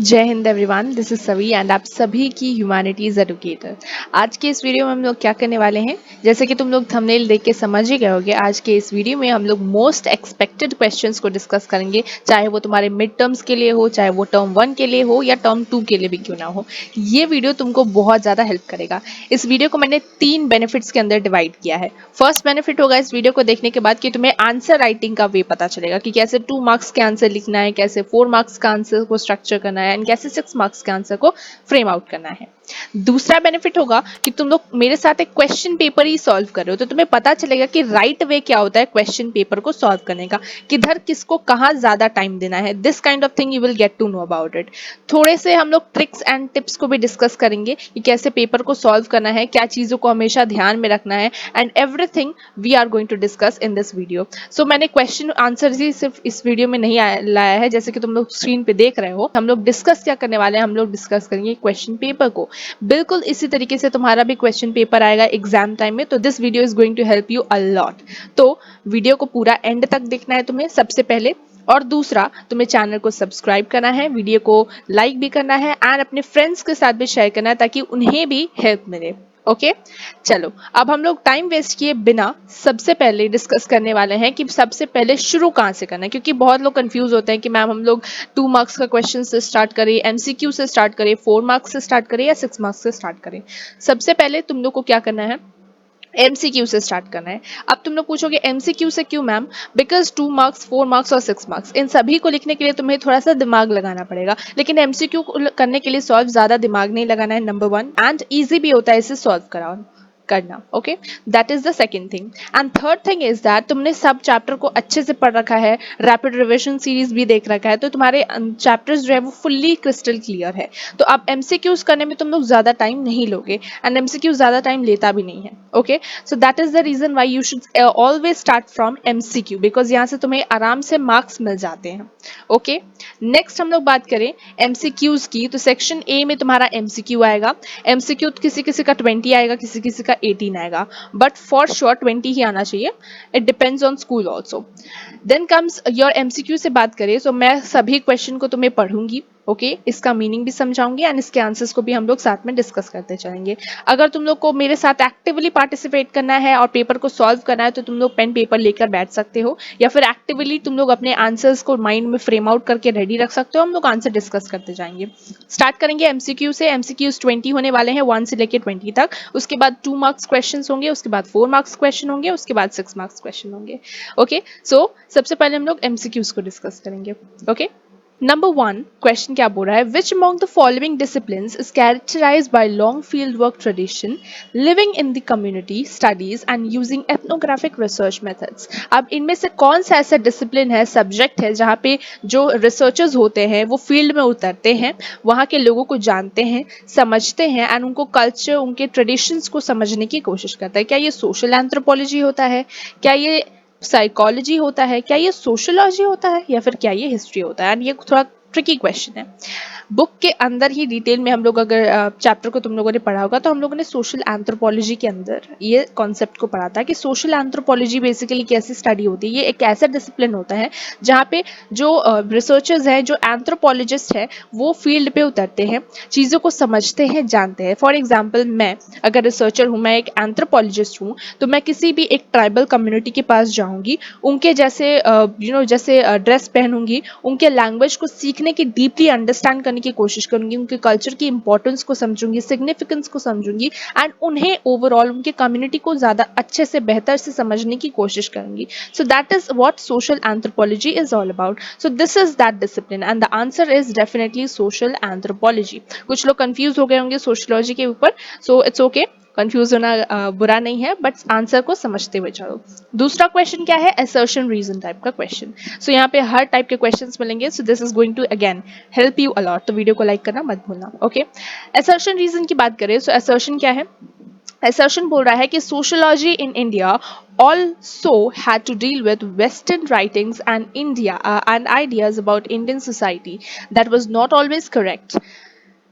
जय हिंद everyone, this is Savi and आप सभी की ह्यूमैनिटीज एडुकेटर। आज के इस वीडियो में हम लोग क्या करने वाले हैं, जैसे कि तुम लोग थंबनेल देख के समझ ही गए होगे। आज के इस वीडियो में हम लोग मोस्ट एक्सपेक्टेड क्वेश्चंस को डिस्कस करेंगे, चाहे वो तुम्हारे मिड टर्म्स के लिए हो, चाहे वो टर्म 1 के लिए हो या टर्म 2 के लिए भी क्यों ना हो। ये वीडियो तुमको बहुत ज़्यादा हेल्प करेगा। इस वीडियो को मैंने 3 बेनिफिट्स के अंदर डिवाइड किया है। फर्स्ट बेनिफिट होगा इस वीडियो को देखने के बाद कि तुम्हें आंसर राइटिंग का वे पता चलेगा कि कैसे 2 मार्क्स के आंसर लिखना है, कैसे 4 मार्क्स का आंसर को स्ट्रक्चर करना है एंड कैसे 6 मार्क्स के आंसर को फ्रेम आउट करना है। दूसरा बेनिफिट होगा कि तुम लोग मेरे साथ एक क्वेश्चन पेपर ही सॉल्व कर रहे हो, तो तुम्हें पता चलेगा कि राइट वे क्या होता है क्वेश्चन पेपर को सॉल्व करने का, किधर किसको कहाँ ज्यादा टाइम देना है। This kind of thing you will get to know about it. थोड़े से हम लोग ट्रिक्स एंड टिप्स को भी डिस्कस करेंगे कि कैसे पेपर को सॉल्व करना है, क्या चीजों को हमेशा ध्यान में रखना है and everything we are going to discuss in this video. So मैंने क्वेश्चन आंसर ही सिर्फ इस वीडियो में नहीं लाया है, जैसे कि तुम लोग स्क्रीन पे देख रहे हो। हम लोग डिस्कस क्या करने वाले हैं, हम लोग डिस्कस करेंगे क्वेश्चन पेपर को। बिल्कुल इसी तरीके से तुम्हारा भी क्वेश्चन पेपर आएगा एग्जाम टाइम में, तो this video is going to help you a lot. तो वीडियो को पूरा एंड तक देखना है तुम्हें सबसे पहले, और दूसरा तुम्हें चैनल को सब्सक्राइब करना है, वीडियो को लाइक भी करना है एंड अपने फ्रेंड्स के साथ भी शेयर करना है ताकि उन्हें भी हेल्प मिले। ओके चलो, अब हम लोग टाइम वेस्ट किए बिना सबसे पहले डिस्कस करने वाले हैं कि सबसे पहले शुरू कहाँ से करना है, क्योंकि बहुत लोग कंफ्यूज होते हैं कि मैम हम लोग 2 मार्क्स का क्वेश्चन से स्टार्ट करें, एमसीक्यू से स्टार्ट करें, 4 मार्क्स से स्टार्ट करें या 6 मार्क्स से स्टार्ट करें। सबसे पहले तुम लोग को क्या करना है, एमसीक्यू से स्टार्ट करना है। अब तुम लोग पूछोगे एमसीक्यू से क्यों मैम? बिकॉज 2 मार्क्स, 4 मार्क्स और 6 मार्क्स, इन सभी को लिखने के लिए तुम्हें थोड़ा सा दिमाग लगाना पड़ेगा, लेकिन एमसीक्यू करने के लिए सॉल्व ज्यादा दिमाग नहीं लगाना है, नंबर 1, एंड ईजी भी होता है इसे सॉल्व कराओ करना। Okay, that is the second thing. And third thing is that तुमने सब चैप्टर को अच्छे से पढ़ रखा है, रैपिड रिविजन सीरीज भी देख रखा है, तो तुम्हारे चैप्टर्स जो है वो फुल्ली क्रिस्टल क्लियर है। तो अब एमसीक्यूज करने में तुम लोग ज्यादा टाइम नहीं लोगे एंड एमसीक्यू ज्यादा टाइम लेता भी नहीं है। Okay, so that is the reason why you should always start from MCQ, because यहाँ से तुम्हें आराम से मार्क्स मिल जाते हैं। ओके, नेक्स्ट हम लोग बात करें एमसीक्यूज की, तो सेक्शन ए में तुम्हारा एमसीक्यू आएगा। एमसीक्यू किसी किसी का 20 आएगा, किसी किसी का 18 आएगा, बट फॉर श्योर 20 ही आना चाहिए। It depends on school also. Then comes your MCQ से बात करें, तो मैं सभी क्वेश्चन को तुम्हें पढ़ूंगी, ओके, इसका मीनिंग भी समझाऊंगी एंड इसके आंसर्स को भी हम लोग साथ में डिस्कस करते चलेंगे। अगर तुम लोग को मेरे साथ एक्टिवली पार्टिसिपेट करना है और पेपर को सॉल्व करना है, तो तुम लोग पेन पेपर लेकर बैठ सकते हो, या फिर एक्टिवली तुम लोग अपने आंसर्स को माइंड में फ्रेम आउट करके रेडी रख सकते हो। हम लोग आंसर डिस्कस करते जाएंगे। स्टार्ट करेंगे एमसीक्यू से। एमसीक्यूज 20 होने वाले हैं, 1 से लेकर 20 तक। उसके बाद 2 मार्क्स क्वेश्चन होंगे, उसके बाद 4 मार्क्स क्वेश्चन होंगे, उसके बाद 6 मार्क्स क्वेश्चन होंगे। ओके, सो सबसे पहले हम लोग एमसीक्यूज को डिस्कस करेंगे। ओके, Number 1 क्वेश्चन क्या बोल रहा है, विच among the following disciplines is characterized by long field work tradition, living in the community, studies and using ethnographic research methods। अब इनमें से कौन सा ऐसा डिसिप्लिन है, सब्जेक्ट है, जहाँ पे जो रिसर्चर्स होते हैं वो फील्ड में उतरते हैं, वहाँ के लोगों को जानते हैं, समझते हैं एंड उनको कल्चर, उनके ट्रेडिशंस को समझने की कोशिश करता है। क्या ये सोशल एंथ्रोपोलॉजी होता है, क्या ये साइकोलॉजी होता है, क्या ये सोशियोलॉजी होता है, या फिर क्या ये हिस्ट्री होता है? एंड ये थोड़ा ट्रिकी क्वेश्चन है। बुक के अंदर ही डिटेल में हम लोग, अगर चैप्टर को तुम लोगों ने पढ़ा होगा, तो हम लोगों ने सोशल एंथ्रोपोलॉजी के अंदर ये कॉन्सेप्ट को पढ़ा था कि सोशल एंथ्रोपोलॉजी बेसिकली कैसी स्टडी होती है। ये एक ऐसा डिसिप्लिन होता है जहाँ पे जो रिसर्चर्स हैं, जो एंथ्रोपोलॉजिस्ट है, वो फील्ड पे उतरते हैं, चीज़ों को समझते हैं, जानते हैं। फॉर एग्जाम्पल, मैं अगर रिसर्चर हूँ, मैं एक एंथ्रोपोलॉजिस्ट हूँ, तो मैं किसी भी एक ट्राइबल कम्युनिटी के पास जाऊँगी, उनके जैसे जैसे ड्रेस पहनूंगी, उनके लैंग्वेज को सीखने की, डीपली अंडरस्टैंड करने की कोशिश करूंगी, उनके कल्चर की इंपॉर्टेंस को समझूंगी, सिग्निफिकेंस को समझूंगी एंड उन्हें ओवरऑल उनके कम्युनिटी को ज्यादा अच्छे से, बेहतर से समझने की कोशिश करूंगी। सो that is what social anthropology is all about. So this is that discipline and the answer is definitely social anthropology. कुछ लोग कंफ्यूज हो गए होंगे सोशियोलॉजी के ऊपर, सो इट्स ओके, कंफ्यूज होना बुरा नहीं है, बट आंसर को समझते हुए चलो। दूसरा क्वेश्चन क्या है, असर्शन रीजन टाइप का क्वेश्चन। सो यहाँ पे हर टाइप के क्वेश्चंस मिलेंगे, so this is going to again help you a lot, तो वीडियो को लाइक करना मत भूलना। ओके, असर्शन रीजन की बात करें, सो असर्शन क्या है, assertion बोल रहा है कि sociology in India also had to deal with Western writings and and ideas about Indian society that was not always correct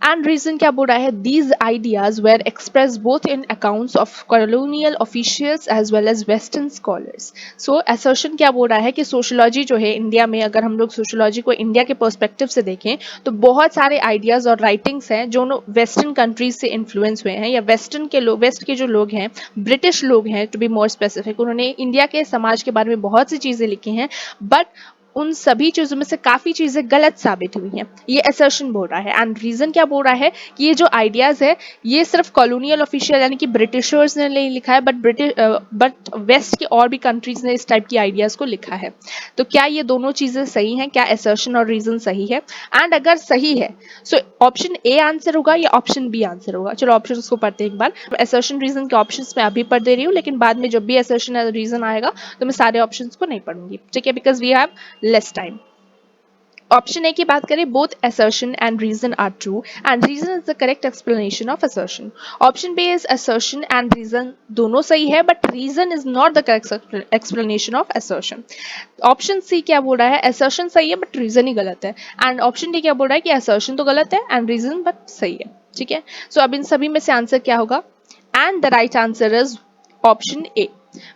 and reason क्या बोल रहा है, these ideas were express both in accounts of colonial officials as well as western scholars. So assertion क्या बोल रहा है कि sociology जो है इंडिया में, अगर हम लोग सोशोलॉजी को इंडिया के पर्सपेक्टिव से देखें तो बहुत सारे आइडियाज और राइटिंग्स हैं जो वेस्टर्न कंट्रीज से इन्फ्लुएंस हुए हैं, या वेस्टर्न के लोग, वेस्ट के जो लोग हैं, ब्रिटिश लोग हैं टू बी मोर स्पेसिफिक, उन्होंने इंडिया के समाज के बारे में बहुत सी चीजें लिखी हैं, बट उन सभी चीजों में से काफी चीजें गलत साबित हुई हैं, ये असर्शन बोल रहा है। एंड रीजन क्या बोल रहा है कि ये जो आइडियाज है ये सिर्फ कॉलोनियल ऑफिशियल यानी कि ब्रिटिशर्स ने नहीं लिखा है, बट वेस्ट की और भी कंट्रीज ने इस टाइप की आइडियाज को लिखा है। तो क्या ये दोनों चीजें सही हैं, क्या असर्शन और रीजन सही है? एंड अगर सही है सो ऑप्शन ए आंसर होगा या ऑप्शन बी आंसर होगा? चलो ऑप्शन को पढ़ते हैं एक बार। असर्शन रीजन के ऑप्शन मैं अभी पढ़ दे रही हूँ, लेकिन बाद में जब भी असर्शन रीजन आएगा तो मैं सारे ऑप्शन को नहीं पढ़ूंगी, ठीक है, because we have less time. Option A की बात करें, both assertion and reason are true and reason is the correct explanation of assertion. Option B is assertion and reason दोनों सही है, but reason is not the correct explanation of assertion. Option C क्या बोल रहा है, assertion सही है but reason ही गलत है, एंड ऑप्शन डी क्या बोल रहा है कि assertion तो गलत है एंड reason बट सही है, ठीक है। सो अब इन सभी में से आंसर क्या होगा? And the right answer is option A.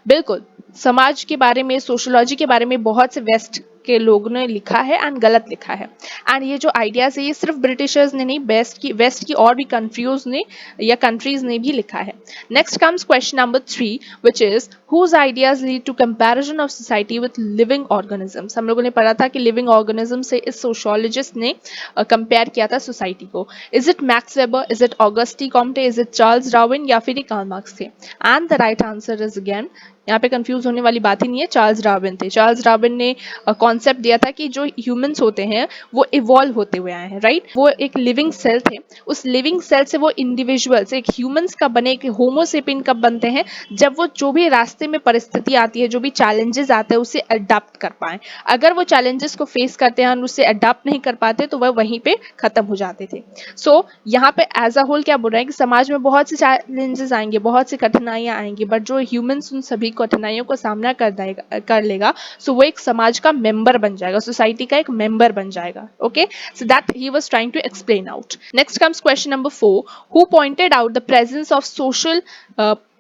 बिल्कुल, समाज के बारे में, सोशोलॉजी के बारे में बहुत से वेस्ट के लोगों ने लिखा है एंड गलत लिखा है, एंड ये जो आइडियाज है ये सिर्फ ब्रिटिशर्स ने नहीं, वेस्ट की और भी कंट्रीज ने या कंट्रीज ने भी लिखा है। Next comes question number 3 which is whose ideas lead to comparison of society with living organisms. हम लोगों ने पढ़ा था कि लिविंग ऑर्गेनिज्म से इस सोशोलॉजिस्ट ने कंपेयर किया था सोसाइटी को। Is it max weber, is it ऑगस्टी Comte, is it Charles Darwin या फिर कार्ल मार्क्स थे? And the right answer is again, यहाँ पे कंफ्यूज होने वाली बात ही नहीं है, चार्ल्स डार्विन थे। चार्ल्स डार्विन ने कॉन्सेप्ट दिया था कि जो ह्यूमंस होते हैं वो इवॉल्व होते हुए आए हैं, राइट। वो एक लिविंग सेल थे, उस लिविंग सेल से वो इंडिविजुअल्स एक ह्यूमंस कब बने, एक होमोसेपियन कब बनते हैं, जब वो जो भी रास्ते में परिस्थिति आती है, जो भी चैलेंजेस आते हैं उसे अडाप्ट कर पाए। अगर वो चैलेंजेस को फेस करते हैं और उससे अडाप्ट नहीं कर पाते तो वह वहीं पे खत्म हो जाते थे। सो यहाँ पे एज अ होल क्या बोल रहे हैं कि समाज में बहुत से चैलेंजेस आएंगे, बहुत सी कठिनाइयां आएंगी, बट जो ह्यूमंस उन सभी कठिनाइयों को सामना कर लेगा, सो वो एक समाज का मेंबर बन जाएगा, सोसाइटी का एक मेंबर बन जाएगा। Okay, so that he was trying to explain out. Next comes question number 4, who pointed out the presence of social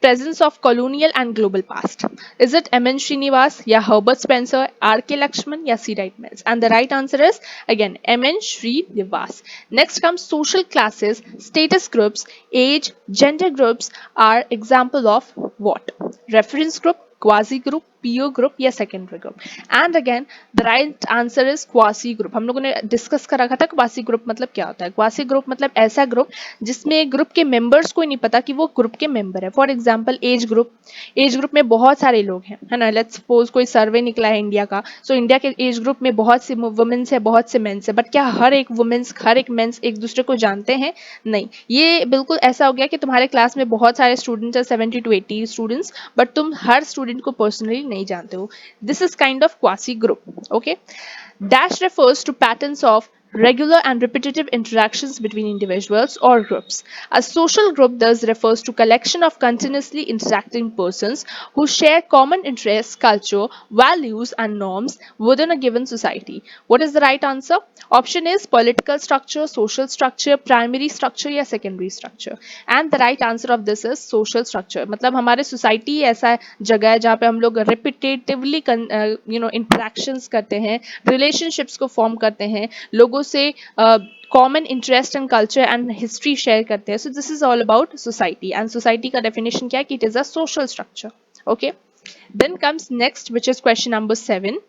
presence of colonial and global past? Is it M.N. Srinivas, या Herbert Spencer, R.K. Lakshman या C. Wright Mills? And the right answer is again M.N. Srinivas. Next comes social classes, status groups, age, gender groups are example of what? Reference group, quasi group, peer group या secondary group? And again the right answer is quasi group. हम लोगों ने discuss कर रखा था quasi group मतलब क्या होता है। क्वासी ग्रुप मतलब ऐसा ग्रुप जिसमें ग्रुप के मेंबर्स को ही नहीं पता कि वो ग्रुप के मेंबर है। फॉर एग्जांपल एज ग्रुप में बहुत सारे लोग हैं, है ना। लेट्स सपोज कोई सर्वे निकला है इंडिया का, सो इंडिया के एज ग्रुप में बहुत से वुमेन्स है, बहुत से मेंस है, बट क्या हर एक वुमेन्स, हर एक मेंस एक दूसरे को जानते हैं? नहीं। ये बिल्कुल ऐसा हो गया कि तुम्हारे क्लास में बहुत सारे स्टूडेंट्स है, 70 to 80 स्टूडेंट्स, बट तुम हर स्टूडेंट को पर्सनली नहीं जानते हो। This is kind of quasi group. Okay, dash refers to patterns of regular and repetitive interactions between individuals or groups. A social group thus refers to collection of continuously interacting persons who share common interests, culture, values and norms within a given society. What is the right answer? Option is political structure, social structure, primary structure या secondary structure. And the right answer of this is social structure. मतलब हमारे society ऐसा जगह है जहाँ पे हम लोग repetitively interactions करते हैं, relationships को form करते हैं, लोगों से common interest and culture and history share करते हैं। So this is all about society, and society का डेफिनेशन क्या है कि it is a social structure. Okay, then comes next which is question number 7.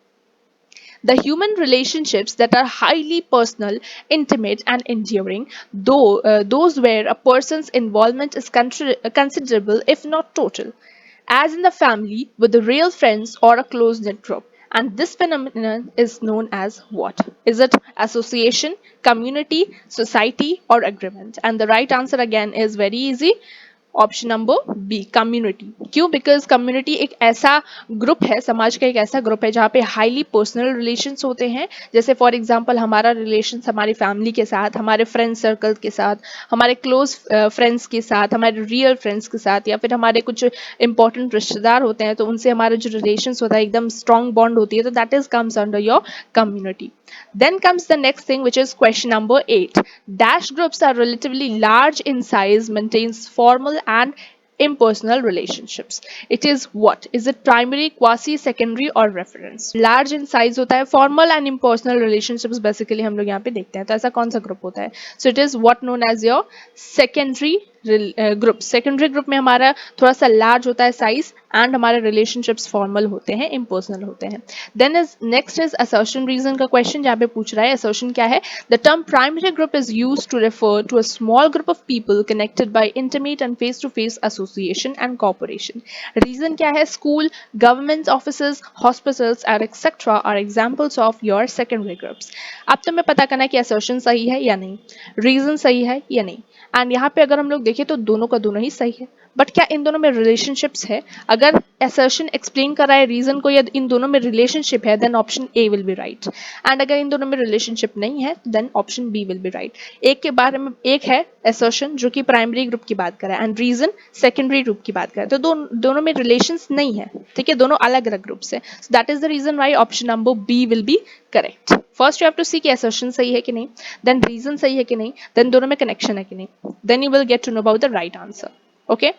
The human relationships that are highly personal, intimate and enduring, those where a person's involvement is considerable if not total, as in the family, with the real friends or a close-knit group. And this phenomenon is known as what? Is it association, community, society or agreement? And the right answer again is very easy. Option number B, community. क्यों? Because community एक ऐसा group है, समाज का एक ऐसा group है जहाँ पे हाईली पर्सनल रिलेशंस होते हैं। जैसे फॉर एग्जांपल हमारा रिलेशन हमारी फैमिली के साथ, हमारे फ्रेंड सर्कल के साथ, हमारे क्लोज फ्रेंड्स के साथ, हमारे रियल फ्रेंड्स के साथ, या फिर हमारे कुछ इंपॉर्टेंट रिश्तेदार होते हैं तो उनसे हमारा जो रिलेशन होता है एकदम स्ट्रॉन्ग बॉन्ड होती है, तो that is comes under your community. Then comes the next thing, which is question number 8. Dash groups are relatively large in size, maintains formal and impersonal relationships. It is what? Is it primary, quasi, secondary or reference? Large in size होता है, formal and impersonal relationships basically हम लोग यहाँ पे देखते हैं. तो ऐसा कौन सा ग्रुप होता है? So it is what known as your secondary group. Secondary group में हमारा थोड़ा सा लार्ज होता है साइज एंड हमारे रिलेशनशिप्स फॉर्मल होते हैं, इम्पर्सनल होते हैं. Then is next is assertion reason का क्वेश्चन, जहाँ पे पूछ रहा है असर्शन क्या है. The term primary group is use to refer to a small group of people connected by intimate and face to face association and cooperation. Reason क्या है? School, government office, hospitals and etcetera are examples of your secondary groups. अब तुम्हें पता करना है कि assertion सही है या नहीं, रीजन सही है या नहीं. एंड यहाँ पे अगर हम लोग देखें तो दोनों का दोनों ही सही है, बट क्या इन दोनों में रिलेशनशिप्स है? अगर असर्शन एक्सप्लेन कर रहा है रीजन को या इन दोनों में रिलेशनशिप है, then option A will be right. And अगर इन दोनों में रिलेशनशिप नहीं है, then option B will be right. एक के बारे में एक है असर्शन जो कि प्राइमरी ग्रुप की बात कर रहा है एंड रीजन सेकेंडरी ग्रुप की बात कर रहा है. तो दोनों में रिलेशंस नहीं है, ठीक है, दोनों अलग अलग ग्रुप्स है. So that is the reason why option number B will be correct. First you have to see कि असर्शन सही है कि नहीं, देन रीजन सही है कि नहीं, देन दोनों में कनेक्शन है कि नहीं, then you will get to know about the right answer. Okay,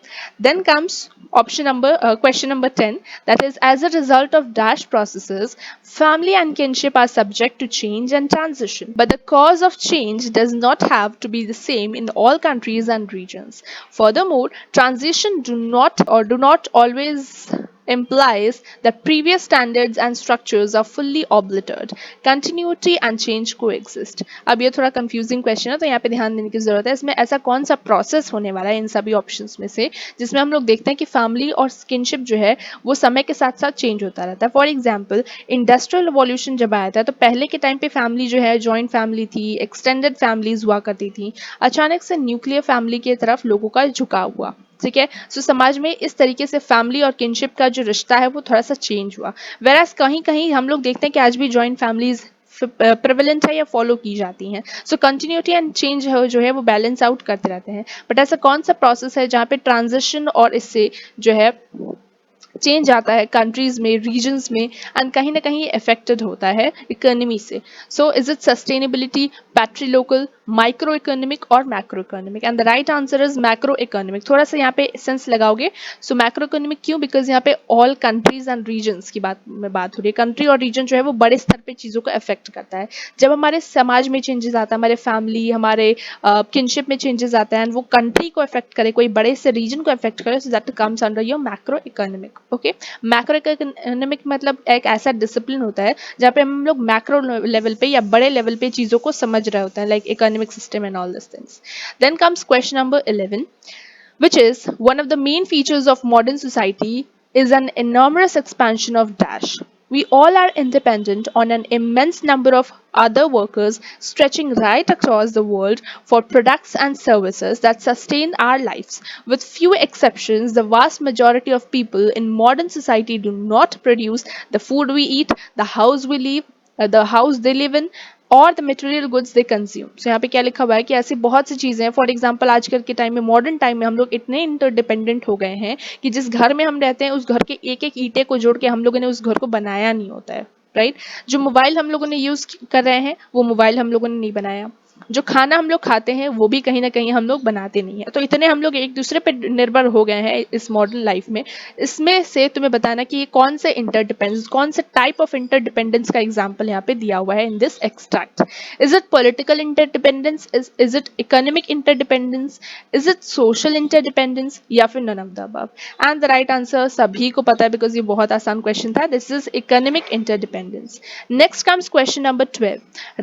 then comes question number 10, that is, as a result of dash processes, family and kinship are subject to change and transition, but the cause of change does not have to be the same in all countries and regions. Furthermore, transition do not always implies that previous standards and structures are fully obliterated. Continuity and change coexist. अब ये थोड़ा confusing question है, तो यहाँ पे ध्यान देने की जरूरत है. इसमें ऐसा कौन सा process होने वाला है इन सभी options में से जिसमें हम लोग देखते हैं कि family और kinship जो है वो समय के साथ साथ change होता रहता है. For example, industrial revolution जब आया था तो पहले के टाइम पे family जो है joint family थी, extended families हुआ करती थी. अचानक से nuclear family की तरफ लोगों का झुकाव हुआ, ठीक है. सो समाज में इस तरीके से फैमिली और किनशिप का जो रिश्ता है वो थोड़ा सा चेंज हुआ. वेराज कहीं कहीं हम लोग देखते हैं कि आज भी जॉइंट फैमिलीज प्रेवलेंट है या फॉलो की जाती हैं. सो कंटिन्यूटी एंड चेंज जो है वो बैलेंस आउट करते रहते हैं. बट ऐसा कौन सा प्रोसेस है जहाँ पे ट्रांजिशन और इससे जो है चेंज आता है कंट्रीज में, रीजन्स में, एंड कहीं ना कहीं इफेक्टेड होता है इकोनॉमी से. So is it sustainability, patrilocal, micro economic और macro economic? And the right answer is macro economic. थोड़ा सा यहाँ पे सेंस लगाओगे. सो मैक्रो इकोनॉमिक क्यों? बिकॉज यहाँ पे ऑल कंट्रीज एंड रीजन्स की बात हो रही है. कंट्री और रीजन जो है वो बड़े स्तर पे चीजों को अफेक्ट करता है. जब हमारे समाज में चेंजेस आता है, हमारे फैमिली, हमारे किनशिप में चेंजेस आता है एंड वो कंट्री को अफेक्ट करे, कोई बड़े से रीजन को अफेक्ट करे, so that comes under your macro economic. Okay, macro economic मतलब एक ऐसा डिसिप्लिन होता है जहाँ पे हम लोग मैक्रो लेवल पे या बड़े लेवल पे चीजों को समझ रहे होते हैं, like economic system and all this things. Then comes question number 11, which is one of the main features of modern society is an enormous expansion of dash. We all are independent on an immense number of other workers stretching right across the world for products and services that sustain our lives. With few exceptions, the vast majority of people in modern society do not produce the food we eat, the house they live in, और the material goods they consume. So यहाँ पे क्या लिखा हुआ है कि ऐसी बहुत सी चीजें हैं. फॉर एग्जांपल आजकल के टाइम में, मॉडर्न टाइम में हम लोग इतने इंटरडिपेंडेंट हो गए हैं कि जिस घर में हम रहते हैं उस घर के एक एक ईंटे को जोड़ के हम लोगों ने उस घर को बनाया नहीं होता है, राइट. जो मोबाइल हम लोगों ने यूज कर रहे हैं वो मोबाइल हम लोगों ने नहीं बनाया. जो खाना हम लोग खाते हैं वो भी कहीं ना कहीं हम लोग बनाते नहीं है. तो इतने हम लोग एक दूसरे पे निर्भर हो गए हैं इस मॉडर्न लाइफ में. इसमें से तुम्हें बताना कि ये कौन से इंटरडिपेंडेंस, कौन से टाइप ऑफ इंटरडिपेंडेंस का एग्जांपल यहाँ पे दिया हुआ है in this extract. Is it political interdependence, is it economic interdependence, is it social interdependence, या फिर none of the above? And the right answer सभी को पता है बिकॉज ये बहुत आसान क्वेश्चन था. This is economic interdependence. Next comes question number 12.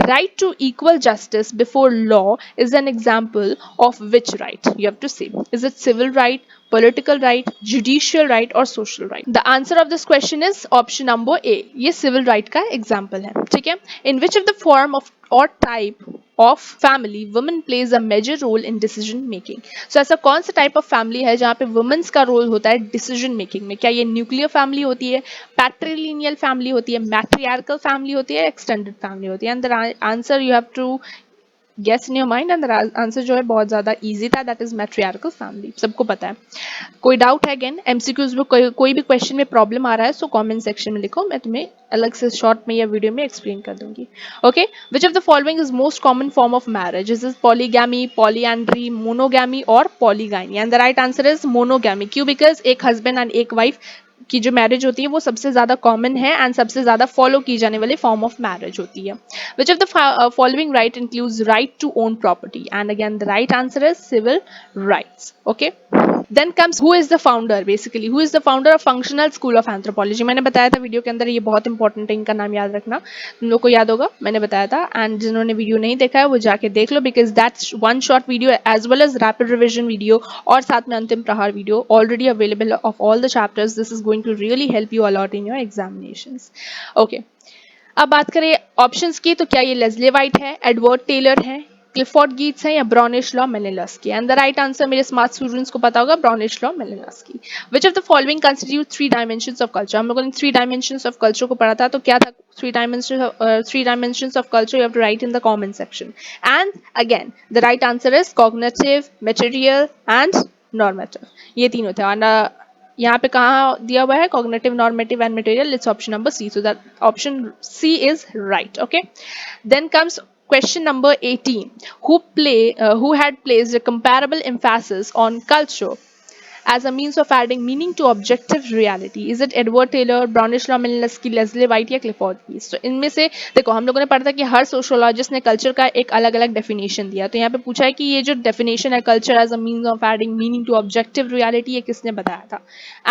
Right to equal justice before law is an example of which right? You have to say, is it civil right, political right, judicial right or social right? The answer of this question is option number A. ये civil right का example है, ठीक है. In which of the form of or type of family women plays a major role in decision making? So ऐसा कौन सा type of family है जहाँ पे women's का role होता है decision making में? क्या ये nuclear family होती है, patrilineal family होती है, matriarchal family होती है, extended family होती है? And the answer you have to guess in your mind and answer जो है बहुत ज्यादा इजी था, दैट इज मैट्रियार्कल फैमिली, सबको पता है। कोई डाउट है? अगेन एमसीक्यूज में कोई भी क्वेश्चन में प्रॉब्लम आ रहा है सो कमेंट सेक्शन में लिखो, मैं तुम्हें अलग से शॉर्ट में या वीडियो में एक्सप्लेन कर दूंगी। Okay, which of the following is most common form of marriage? Is polygamy, polyandry, monogamy और polygyny? And the right answer is monogamy. क्यों? बिकॉज एक हस्बैंड एंड एक वाइफ की जो मैरिज होती है वो सबसे ज्यादा कॉमन है एंड सबसे ज्यादा फॉलो की जाने वाली फॉर्म ऑफ मैरिज होती है। Which of the following right includes right to own property? And again the right answer is civil rights. Okay, then comes who is the founder, basically who is the founder of functional school of anthropology? मैंने बताया था video के अंदर, ये बहुत important है, इनका नाम याद रखना, तुम लोग को याद होगा, मैंने बताया था। एंड जिन्होंने वीडियो नहीं देखा है वो जाके देख लो, because that's one short video as well as rapid revision video और साथ में अंतिम प्रहार video already available of all the chapters. This is going to really help you a lot in your examinations. Okay, अब बात करें ऑप्शंस की, तो क्या ये लेस्ले वाइट है, एडवर्ड टेलर है, क्लिफोर्ड गीट्स है या Bronislaw Malinowski? And the right answer मेरे स्मार्ट स्टूडेंट्स को पता होगा, Bronislaw Malinowski. Which of the following constitute three dimensions of culture? हम लोगों ने थ्री डायमेंशंस ऑफ कल्चर को पढ़ा था, तो क्या था three dimensions of culture? You have to write in the comment section. And again the right answer is cognitive, material and normative, ये तीनों थे। और यहाँ पे कहाँ दिया हुआ है? Cognitive, normative and material. It's option number C, so that option C is right. Okay, then comes question number 18. Who had placed a comparable emphasis on culture as a means of adding meaning to objective reality? Is it Edward Taylor, Bronislaw Malinowski, Leslie White या Clifford गीट्स? तो इनमें से देखो, हम लोगों ने पढ़ा था कि हर सोशियोलॉजिस्ट ने कल्चर का एक अलग अलग डेफिनेशन दिया, तो यहाँ पे पूछा है कि ये जो डेफिनेशन है culture as a means of adding meaning to objective reality, ये किसने बताया था?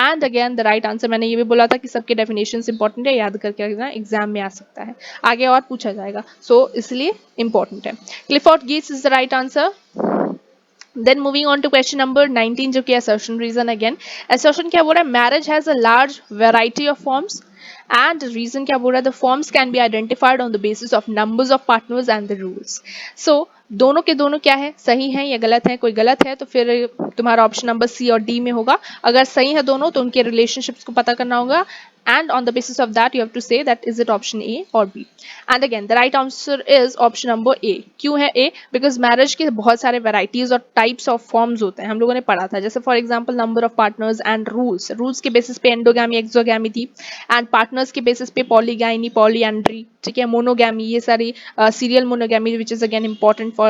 And again the right answer, मैंने ये भी बोला था कि सबके डेफिनेशन इंपॉर्टेंट है, याद करके रखना, एग्जाम में आ सकता है, आगे और पूछा जाएगा, सो इसलिए इंपॉर्टेंट है। Clifford Geertz is the right answer. Then moving on to question number 19, जो कि assertion reason again. Assertion क्या बोल रहा है? Marriage has a large variety of forms. And reason क्या बोल रहा है? The forms can be identified on the basis of numbers of partners and the rules. So दोनों के दोनों क्या है? सही है या गलत है? कोई गलत है तो फिर तुम्हारा ऑप्शन नंबर सी और डी में होगा। अगर सही है दोनों तो उनके रिलेशनशिप्स को पता करना होगा, and on the basis of that you have to say that is it option A or B. And again the right answer is option number A. क्यों है A? Because marriage के बहुत सारे varieties और types of forms होते हैं, हम लोगों ने पढ़ा था, जैसे for example number of partners and rules. rules के basis पे endogamy, exogamy थी, and partners के basis पे polygamy, polyandry, ठीक है, monogamy, ये सारी serial monogamy which is again important for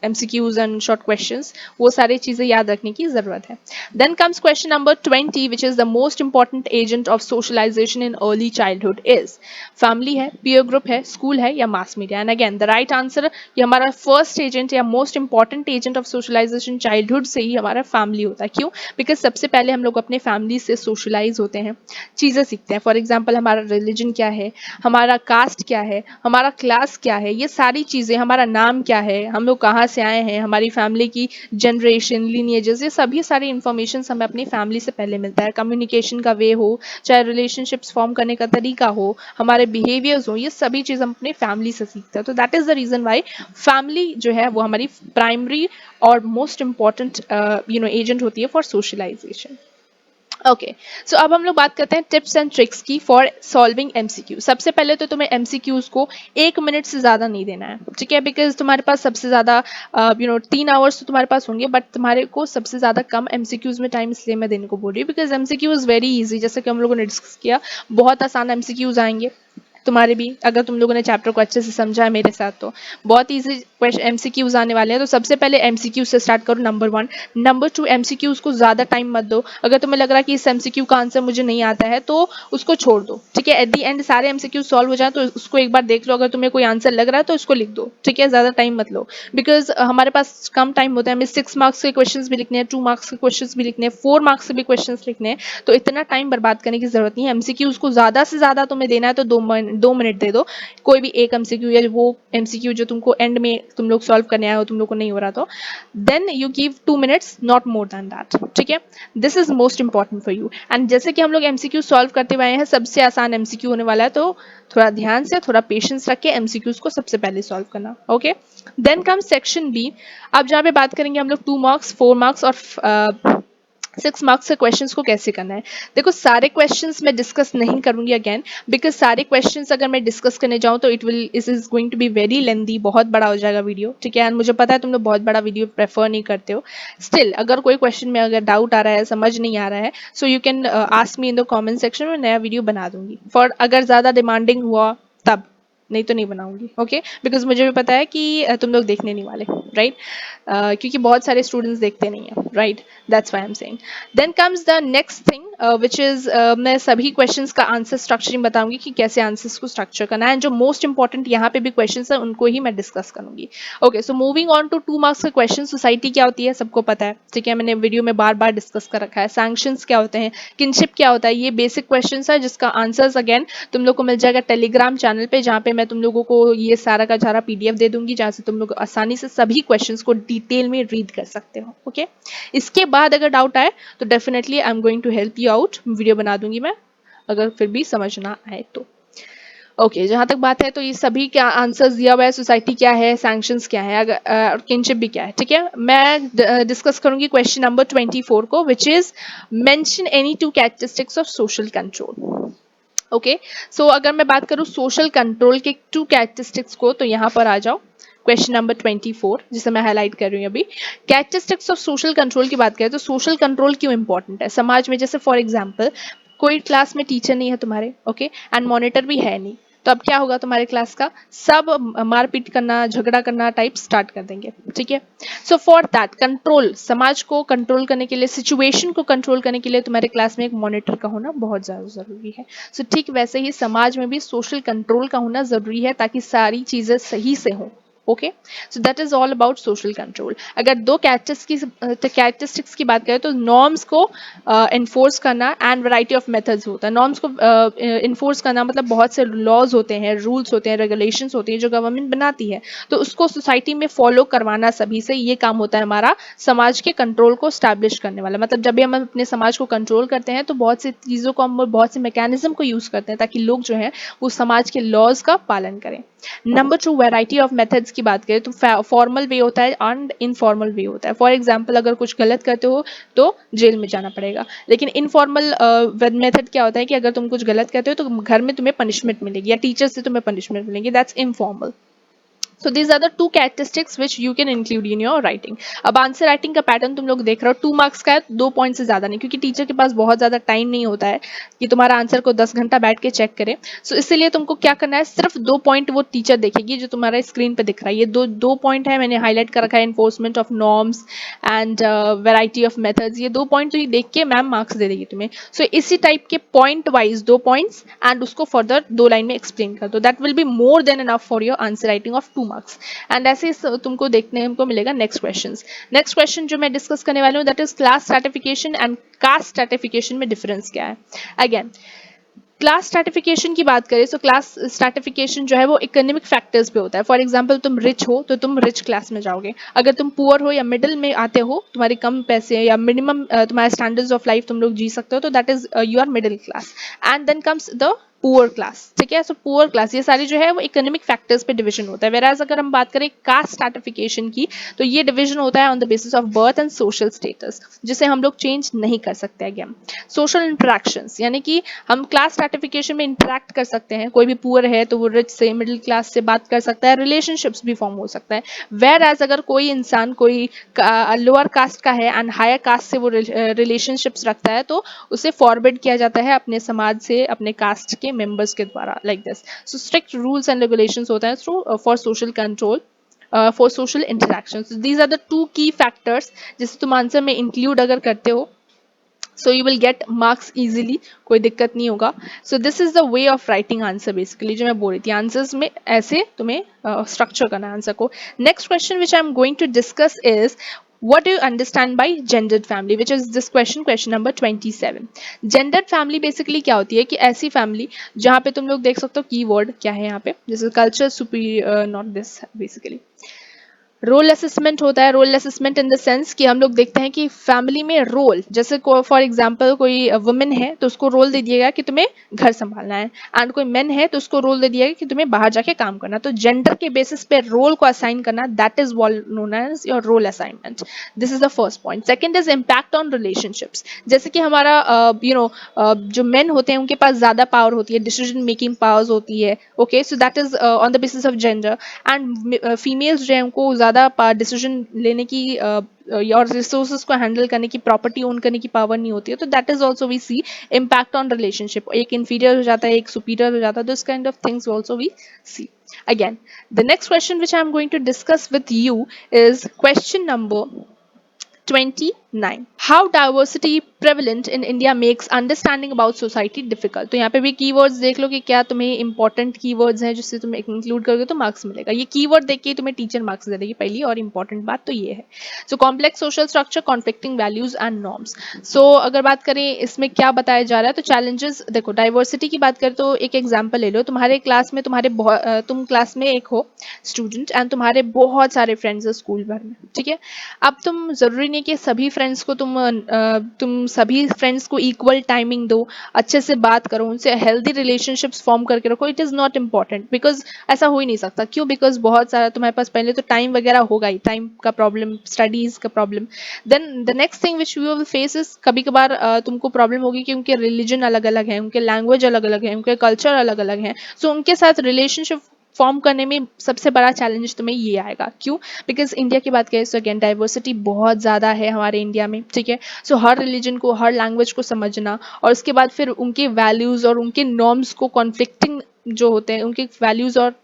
MCQs and short questions, वो सारी चीजें याद रखने की जरूरत है। Then comes question number 20, which is the most important agent of socialization in early childhood is? family है, peer group है, school है या mass media? And again the right answer, ये हमारा first agent या most important agent of socialization childhood से ही हमारा family होता है। क्यों? because सबसे पहले हम लोग अपने family से socialize होते हैं, चीजें सीखते हैं। for example हमारा religion क्या है, हमारा caste क्या है, हमारा class क्या है, ये सारी चीजें, हमारा नाम क्या है, हम लोग कहाँ से आए हैं, हमारी family की generation, lineages, ये सभी सारी information हमें अपनी family से पहले मिलता है। communication का वे हो, चाहे रिलेशनशिप्स फॉर्म करने का तरीका हो, हमारे बिहेवियर्स हो, ये सभी चीज हम अपने फैमिली से सीखते हैं। तो that is the reason why family जो है वो हमारी प्राइमरी और मोस्ट इंपॉर्टेंट एजेंट होती है फॉर सोशलाइजेशन। ओके, सो अब हम लोग बात करते हैं टिप्स एंड ट्रिक्स की फॉर सॉल्विंग एमसीक्यू। सबसे पहले तो तुम्हें एमसीक्यूज को 1 मिनट से ज्यादा नहीं देना है, ठीक है, बिकॉज तुम्हारे पास सबसे ज्यादा 3 आवर्स तो तुम्हारे पास होंगे, बट तुम्हारे को सबसे ज्यादा कम एमसीक्यूज में टाइम इसलिए मैं देने को बोल रही हूँ because MCQ is very easy, जैसे कि हम लोगों ने डिस्कस किया, बहुत आसान एमसीक्यूज आएंगे तुम्हारे भी, अगर तुम लोगों ने चैप्टर को अच्छे से समझा है मेरे साथ तो बहुत इजी एमसीक्यूज आने वाले हैं। तो सबसे पहले एमसीक्यू से स्टार्ट करो, नंबर 1। नंबर 2, एमसीक्यूज को ज्यादा टाइम मत दो, अगर तुम्हें लग रहा है कि इस एमसीक्यू का आंसर मुझे नहीं आता है तो उसको छोड़ दो, ठीक है, एट दी एंड सारे एमसीक्यू सॉल्व हो जाए तो उसको एक बार देख लो, अगर तुम्हें कोई आंसर लग रहा है तो उसको लिख दो, ठीक है, ज्यादा टाइम मत लो, बिकॉज हमारे पास कम टाइम होता है, हमें 6 मार्क्स के क्वेश्चन भी लिखने हैं, 2 मार्क्स के क्वेश्चन भी लिखने हैं, 4 मार्क्स के भी क्वेश्चन लिखने हैं, तो इतना टाइम बर्बाद करने की जरूरत नहीं है। एमसीक्यूज को ज्यादा से ज्यादा तुम्हें देना है तो 2 मिनट दे दो, कोई भी एक एमसीक्यू या वो एमसीक्यू जो तुमको एंड में तुम लोग सॉल्व करने आए हो, तुम लोग को नहीं हो रहा तो then you give 2 minutes, not more than that, ठीक है, this is most important for you. And जैसे कि हम लोग एमसीक्यू सॉल्व करते हुए आए हैं, सबसे आसान एमसीक्यू होने वाला है, तो थोड़ा ध्यान से, थोड़ा पेशेंस रख के एमसीक्यूज को सबसे पहले सॉल्व करना। Okay, then come section B. अब जहाँ पे बात करेंगे हम लोग 2 मार्क्स, 4 मार्क्स और 6 मार्क्स के क्वेश्चंस को कैसे करना है। देखो सारे क्वेश्चंस मैं डिस्कस नहीं करूंगी अगेन, बिकॉज सारे क्वेश्चंस अगर मैं डिस्कस करने जाऊं तो it is going to be very lengthy, बहुत बड़ा हो जाएगा वीडियो, ठीक है। एंड मुझे पता है तुम लोग बहुत बड़ा वीडियो प्रेफर नहीं करते हो। स्टिल अगर कोई क्वेश्चन में अगर डाउट आ रहा है, समझ नहीं आ रहा है, so you can ask me in the comment section में, नया वीडियो बना दूंगी फॉर, अगर ज्यादा डिमांडिंग हुआ तब, नहीं तो नहीं बनाऊंगी, ओके। बिकॉज मुझे भी पता है कि तुम लोग देखने नहीं वाले, राइट। क्योंकि बहुत सारे स्टूडेंट्स देखते नहीं है, right. That's why I am saying. Then comes the next thing which is, मैं सभी क्वेश्चंस का आंसर स्ट्रक्चरिंग बताऊंगी कि कैसे आंसर्स को स्ट्रक्चर करना है, एंड जो मोस्ट इंपॉर्टेंट यहाँ पे भी क्वेश्चंस है उनको ही मैं डिस्कस करूंगी। Okay, so moving on to 2 marks के क्वेश्चन। सोसाइटी क्या होती है सबको पता है, ठीक है, मैंने वीडियो में बार बार डिस्कस कर रखा है। सैंक्शंस क्या होते हैं, किनशिप क्या होता है, ये बेसिक क्वेश्चन है जिसका आंसर्स अगेन तुम लोग को मिल जाएगा टेलीग्राम चैनल पे, जहाँ पे मैं तुम लोगों को ये सारा का सारा पीडीएफ दे दूंगी, जहाँ से तुम लोग आसानी से सभी क्वेश्चंस को डिटेल में रीड कर सकते हो, ओके। इसके बाद अगर डाउट आए तो definitely I am going to help you out, video बना दूंगी मैं, अगर फिर भी समझ ना आए तो। ओके, जहां तक बात है तो ये सभी क्या आंसर्स दिया हुआ है, सोसाइटी क्या है, सैंक्शंस क्या है, और किनशिप भी क्या है, ठीक है। मैं डिस्कस करूंगी क्वेश्चन नंबर 24 को, which is mention any 2 characteristics of social control. Okay, so अगर मैं बात करूं सोशल कंट्रोल के 2 कैरेक्टरिस्टिक्स को, तो यहाँ पर आ जाओ क्वेश्चन नंबर 24, जिसे मैं हाईलाइट कर रही हूँ अभी। कैरेक्टरिस्टिक्स ऑफ सोशल कंट्रोल की बात करें तो सोशल कंट्रोल क्यों इंपॉर्टेंट है समाज में। जैसे फॉर एग्जाम्पल कोई क्लास में टीचर नहीं है तुम्हारे, ओके, एंड मॉनिटर भी है नहीं, तो अब क्या होगा तुम्हारे क्लास का, सब मारपीट करना, झगड़ा करना टाइप स्टार्ट कर देंगे, ठीक है। सो फॉर दैट कंट्रोल, समाज को कंट्रोल करने के लिए, सिचुएशन को कंट्रोल करने के लिए तुम्हारे क्लास में एक मॉनिटर का होना बहुत ज्यादा जरूरी है। सो ठीक वैसे ही समाज में भी सोशल कंट्रोल का होना जरूरी है, ताकि सारी चीजें सही से हों, okay. So that is all about social control. अगर 2 कैरेक्टरिस्टिक्स की बात करें तो नॉर्म्स को इन्फोर्स करना एंड वैरायटी ऑफ मेथड्स होता है। नॉर्म्स को इन्फोर्स करना मतलब बहुत से लॉज होते हैं, रूल्स होते हैं, रेगुलेशंस होती हैं जो गवर्नमेंट बनाती है, तो उसको सोसाइटी में फॉलो करवाना सभी से, ये काम होता है हमारा समाज के कंट्रोल को स्टैब्लिश करने वाला। मतलब जब भी हम अपने समाज को कंट्रोल करते हैं तो बहुत सी चीज़ों को हम, बहुत से मैकेनिज्म को यूज़ करते हैं ताकि लोग जो है वो समाज के लॉज का पालन करें। नंबर 2, वैरायटी ऑफ मेथड्स की बात करें तो फॉर्मल वे होता है एंड इनफॉर्मल वे होता है। फॉर एग्जाम्पल अगर कुछ गलत करते हो तो जेल में जाना पड़ेगा, लेकिन इनफॉर्मल मेथड क्या होता है कि अगर तुम कुछ गलत करते हो तो घर में तुम्हें पनिशमेंट मिलेगी या टीचर से तुम्हें पनिशमेंट मिलेगी, that's informal. So these are the 2 characteristics which you can include in your writing. अब आंसर राइटिंग का पैटर्न तुम लोग देख रहे हो, 2 मार्क्स का है, 2 पॉइंट से ज्यादा नहीं, क्योंकि टीचर के पास बहुत ज्यादा टाइम नहीं होता है कि तुम्हारा आंसर को 10 घंटा बैठ के चेक करे। सो इसीलिए तुमको क्या करना है, सिर्फ 2 पॉइंट वो टीचर देखेगी जो तुम्हारा स्क्रीन पे दिख रहा है। ये दो पॉइंट है, मैंने हाईलाइट कर रखा है, enforcement of norms and variety of methods. ये 2 पॉइंट तो ही देख के मैम मार्क्स दे देगी तुम्हें। सो इसी टाइप के पॉइंट वाइज 2 पॉइंट्स एंड उसको फर्दर 2 लाइन में एक्सप्लेन कर दो, that will be more than enough for your answer writing of 2 marks. And ऐसे तुमको देखने को मिलेगा नेक्स्ट क्वेश्चन। नेक्स्ट क्वेश्चन जो मैं डिस्कस करने वाली हूँ that is class stratification and caste stratification में डिफरेंस क्या है। अगेन क्लास स्ट्रैटिफिकेशन की बात करें तो क्लास स्ट्रैटिफिकेशन जो है वो इकोनॉमिक फैक्टर्स पे होता है। फॉर एग्जांपल तुम रिच हो तो तुम रिच क्लास में जाओगे, अगर तुम पुअर हो या मिडिल में आते हो, तुम्हारे कम पैसे या मिनिमम तुम्हारे स्टैंडर्ड्स ऑफ लाइफ तुम लोग जी सकते हो, तो that is your middle class. And then comes the poor class, ठीक है। सो पुअर क्लास, ये सारी जो है वो इकोनॉमिक फैक्टर्स पे डिवीजन होता है। वेराज अगर हम बात करें कास्ट स्ट्रैटिफिकेशन की, तो ये डिवीजन होता है on the basis of birth and social status, जिसे हम लोग चेंज नहीं कर सकते। अगेन सोशल इंटरेक्शंस, यानी कि हम क्लास स्ट्रैटिफिकेशन में इंटरेक्ट कर सकते हैं, कोई भी पुअर है तो वो रिच से, मिडिल क्लास से बात कर सकता है, रिलेशनशिप्स भी फॉर्म हो सकता है। वेर एज अगर कोई इंसान कोई लोअर कास्ट का है एंड हायर कास्ट से वो रिलेशनशिप्स रखता है, तो उसे फॉरवर्ड किया जाता है अपने समाज से, अपने कास्ट के मेंबर्स के द्वारा, like this. So strict rules and regulations होता है through for social control, for social interactions. These are the 2 key factors जिसे तुम आंसर में इंक्लूड अगर करते हो, so you will get marks easily, कोई दिक्कत नहीं होगा। so this is the way of writing answer basically, जो मैं बोल रही थी आंसर्स में ऐसे तुम्हें स्ट्रक्चर करना है आंसर को। Next question which I am going to discuss is what do you understand by gendered family, which is this question number 27। gendered family basically क्या होती है कि ऐसी फैमिली जहाँ पे तुम लोग देख सकते हो कीवर्ड क्या है यहाँ पे, जैसे culture superior, not this basically, role assessment होता है, role assessment in the sense कि हम लोग देखते हैं कि फैमिली में रोल, जैसे फॉर एग्जांपल कोई वुमेन है तो उसको रोल दे दिया गया कि तुम्हें घर संभालना है, एंड कोई मेन है तो उसको रोल दे दिया गया कि तुम्हें बाहर जाके काम करना। तो जेंडर के बेसिस पे रोल को असाइन करना, that is known as your role assignment. This is the first point. Second is impact on relationships. जैसे कि हमारा जो मेन होते हैं उनके पास ज्यादा पावर होती है, डिसीजन मेकिंग पावर्स होती है, okay, so that is on the basis of gender. And females जो है उनको ज्यादा डिसीजन लेने की और रिसोर्सेज को हैंडल करने की, प्रॉपर्टी ओन करने की पावर नहीं होती है। तो that is also we see impact on relationship, एक इंफीरियर हो जाता है, एक सुपीरियर हो जाता है। This kind of things also we see. Again, the next question which I'm going to discuss with you is question number 29. How diversity prevalent in India makes understanding about society difficult. तो यहाँ पे भी keywords देख लो कि क्या तुम्हें important keywords हैं जिससे तुम include करोगे तो marks मिलेगा। ये keyword देख के ही तुम्हें teacher marks दे देगी पहली और important बात तो ये है। So complex social structure, conflicting values and norms. So अगर बात करें इसमें क्या बताया जा रहा है तो challenges, देखो diversity की बात करें तो एक example ले लो। तुम्हारे क्लास में तुम क्लास में एक हो स्टूडेंट एंड तुम्हारे बहुत सारे फ्रेंड्स हैं स्कूल भर में, ठीक है। अब तुम जरूरी नहीं कि सभी फ्रेंड्स को तुम सभी फ्रेंड्स को इक्वल टाइमिंग दो, अच्छे से बात करो, उनसे हेल्दी रिलेशनशिप्स फॉर्म करके रखो। It is not important, because ऐसा हो ही नहीं सकता। क्यों? बिकॉज बहुत सारा तुम्हारे पास पहले तो टाइम वगैरह होगा ही, टाइम का प्रॉब्लम, स्टडीज का problem. Then the next thing which you will face is, कभी कभार तुमको प्रॉब्लम होगी कि उनके रिलीजन अलग अलग है, उनके लैंग्वेज अलग अलग है, उनके कल्चर अलग अलग है। सो उनके साथ रिलेशनशिप फॉर्म करने में सबसे बड़ा चैलेंज तुम्हें ये आएगा। क्यों? बिकॉज इंडिया की बात करें तो अगेन डाइवर्सिटी बहुत ज़्यादा है हमारे इंडिया में, ठीक है। सो हर रिलीजन को, हर लैंग्वेज को समझना, और उसके बाद फिर उनके वैल्यूज़ और उनके नॉर्म्स को कॉन्फ्लिक्टिंग जो होते हैं, उनके वैल्यूज़ और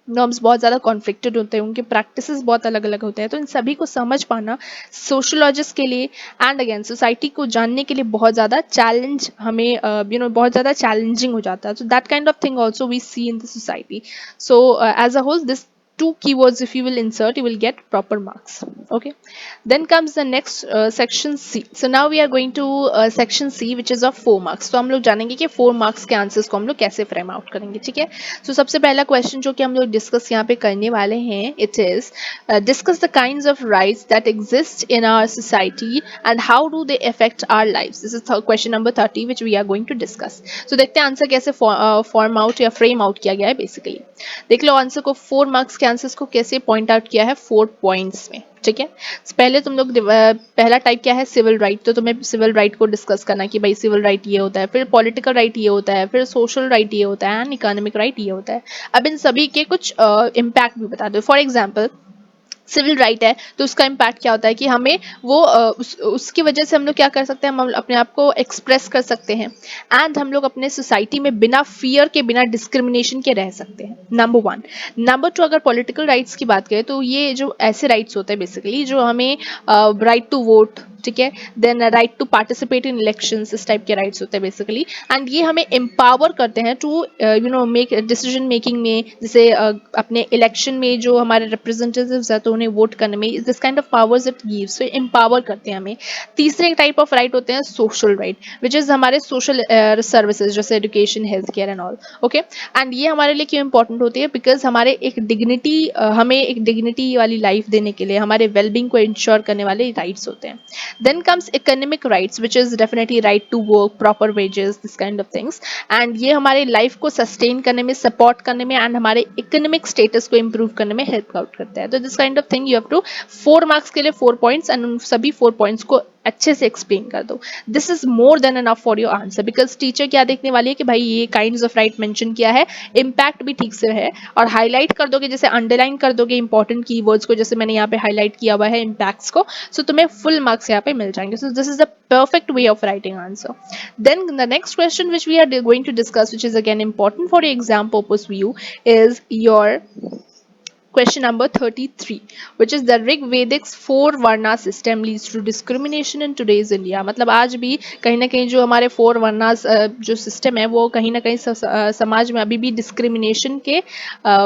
नॉर्म्स बहुत ज़्यादा कॉन्फ्लिक्टेड होते हैं, उनके प्रैक्टिसेस बहुत अलग अलग होते हैं। तो इन सभी को समझ पाना सोशोलॉजिस्ट के लिए एंड अगेन सोसाइटी को जानने के लिए बहुत ज़्यादा चैलेंज, हमें बहुत ज़्यादा चैलेंजिंग हो जाता है। So that kind of thing also we see in the society. So as a whole, this two keywords if you will insert, you will get proper marks. Okay, then comes the next section C. So now we are going to section C, which is of 4 marks. तो हम लोग जानेंगे कि 4 marks के answers को हम लोग कैसे फ्रेम आउट करेंगे, ठीक है। तो सबसे पहला क्वेश्चन जो कि हम लोग डिस्कस यहाँ पे करने वाले हैं, it is discuss the kinds of rights that exist in our society and how do they affect our lives. This is question number 30 which we are going to discuss. तो देखते हैं आंसर कैसे form out या frame out किया गया है। Basically देख लो answer को, 4 मार्क्स के आंसर्स को कैसे पॉइंट आउट किया है 4 पॉइंट्स में, ठीक है। पहले तुम लोग पहला टाइप क्या है, सिविल राइट। तो तुम्हें सिविल राइट को डिस्कस करना कि भाई सिविल राइट ये होता है, फिर पॉलिटिकल राइट ये होता है, फिर सोशल राइट ये होता है, एंड इकोनॉमिक राइट ये होता है। अब इन सभी के कुछ इम्पैक्ट भी बता दो। फॉर एग्जाम्पल सिविल राइट है तो उसका इम्पैक्ट क्या होता है कि हमें वो उसकी वजह से हम लोग क्या कर सकते हैं, हम अपने आप को एक्सप्रेस कर सकते हैं एंड हम लोग अपने सोसाइटी में बिना फियर के, बिना डिस्क्रिमिनेशन के रह सकते हैं। नंबर 1। नंबर 2, अगर पॉलिटिकल राइट्स की बात करें तो ये जो ऐसे राइट्स होते हैं बेसिकली जो हमें राइट टू वोट, ठीक है, then right to participate in elections, इस टाइप के राइट्स होते हैं बेसिकली। एंड ये हमें एम्पावर करते हैं टू मेक डिसीजन मेकिंग में, जैसे अपने इलेक्शन में जो हमारे रिप्रेजेंटेटिव्स हैं तो उन्हें वोट करने में, this kind of powers it gives, so empower करते हैं हमें। तीसरे टाइप ऑफ राइट होते हैं सोशल राइट, विच इज हमारे सोशल सर्विसेज जैसे education, health care and all, okay. And ये हमारे लिए क्यों इंपॉर्टेंट होती है, बिकॉज हमारे एक डिग्निटी, हमें एक डिग्निटी वाली लाइफ देने के लिए, हमारे वेलबींग को इंश्योर करने वाले राइट्स होते हैं। Then comes economic rights, which is definitely right to work, proper wages, this kind of things. And ये हमारे लाइफ को सस्टेन करने में, सपोर्ट करने में एंड हमारे इकोनॉमिक स्टेटस को इम्प्रूव करने में हेल्प आउट करता है। तो this kind of thing you have to 4 marks के लिए 4 पॉइंट्स एंड उन सभी 4 पॉइंट्स को अच्छे से एक्सप्लेन कर दो। This is more than enough for your answer, because teacher क्या देखने वाली है कि भाई ये काइंड्स ऑफ राइट मेंशन किया है, इम्पैक्ट भी ठीक से है, और हाईलाइट कर दोगे, जैसे अंडरलाइन कर दोगे इंपॉर्टेंट कीवर्ड्स को, जैसे मैंने यहाँ पे हाईलाइट किया हुआ है इम्पैक्ट्स को, सो तुम्हें फुल मार्क्स यहाँ पे मिल जाएंगे। सो this is the perfect way of writing answer. Then the next question which we are going to discuss, which is again important for your exam purpose view, is your question number 33, which is the Rig Vedic's 4 Varna system leads to discrimination in today's India. मतलब आज भी कहीं ना कहीं जो हमारे 4 वर्नास जो system है वो कहीं ना कहीं समाज में अभी भी डिस्क्रिमिनेशन के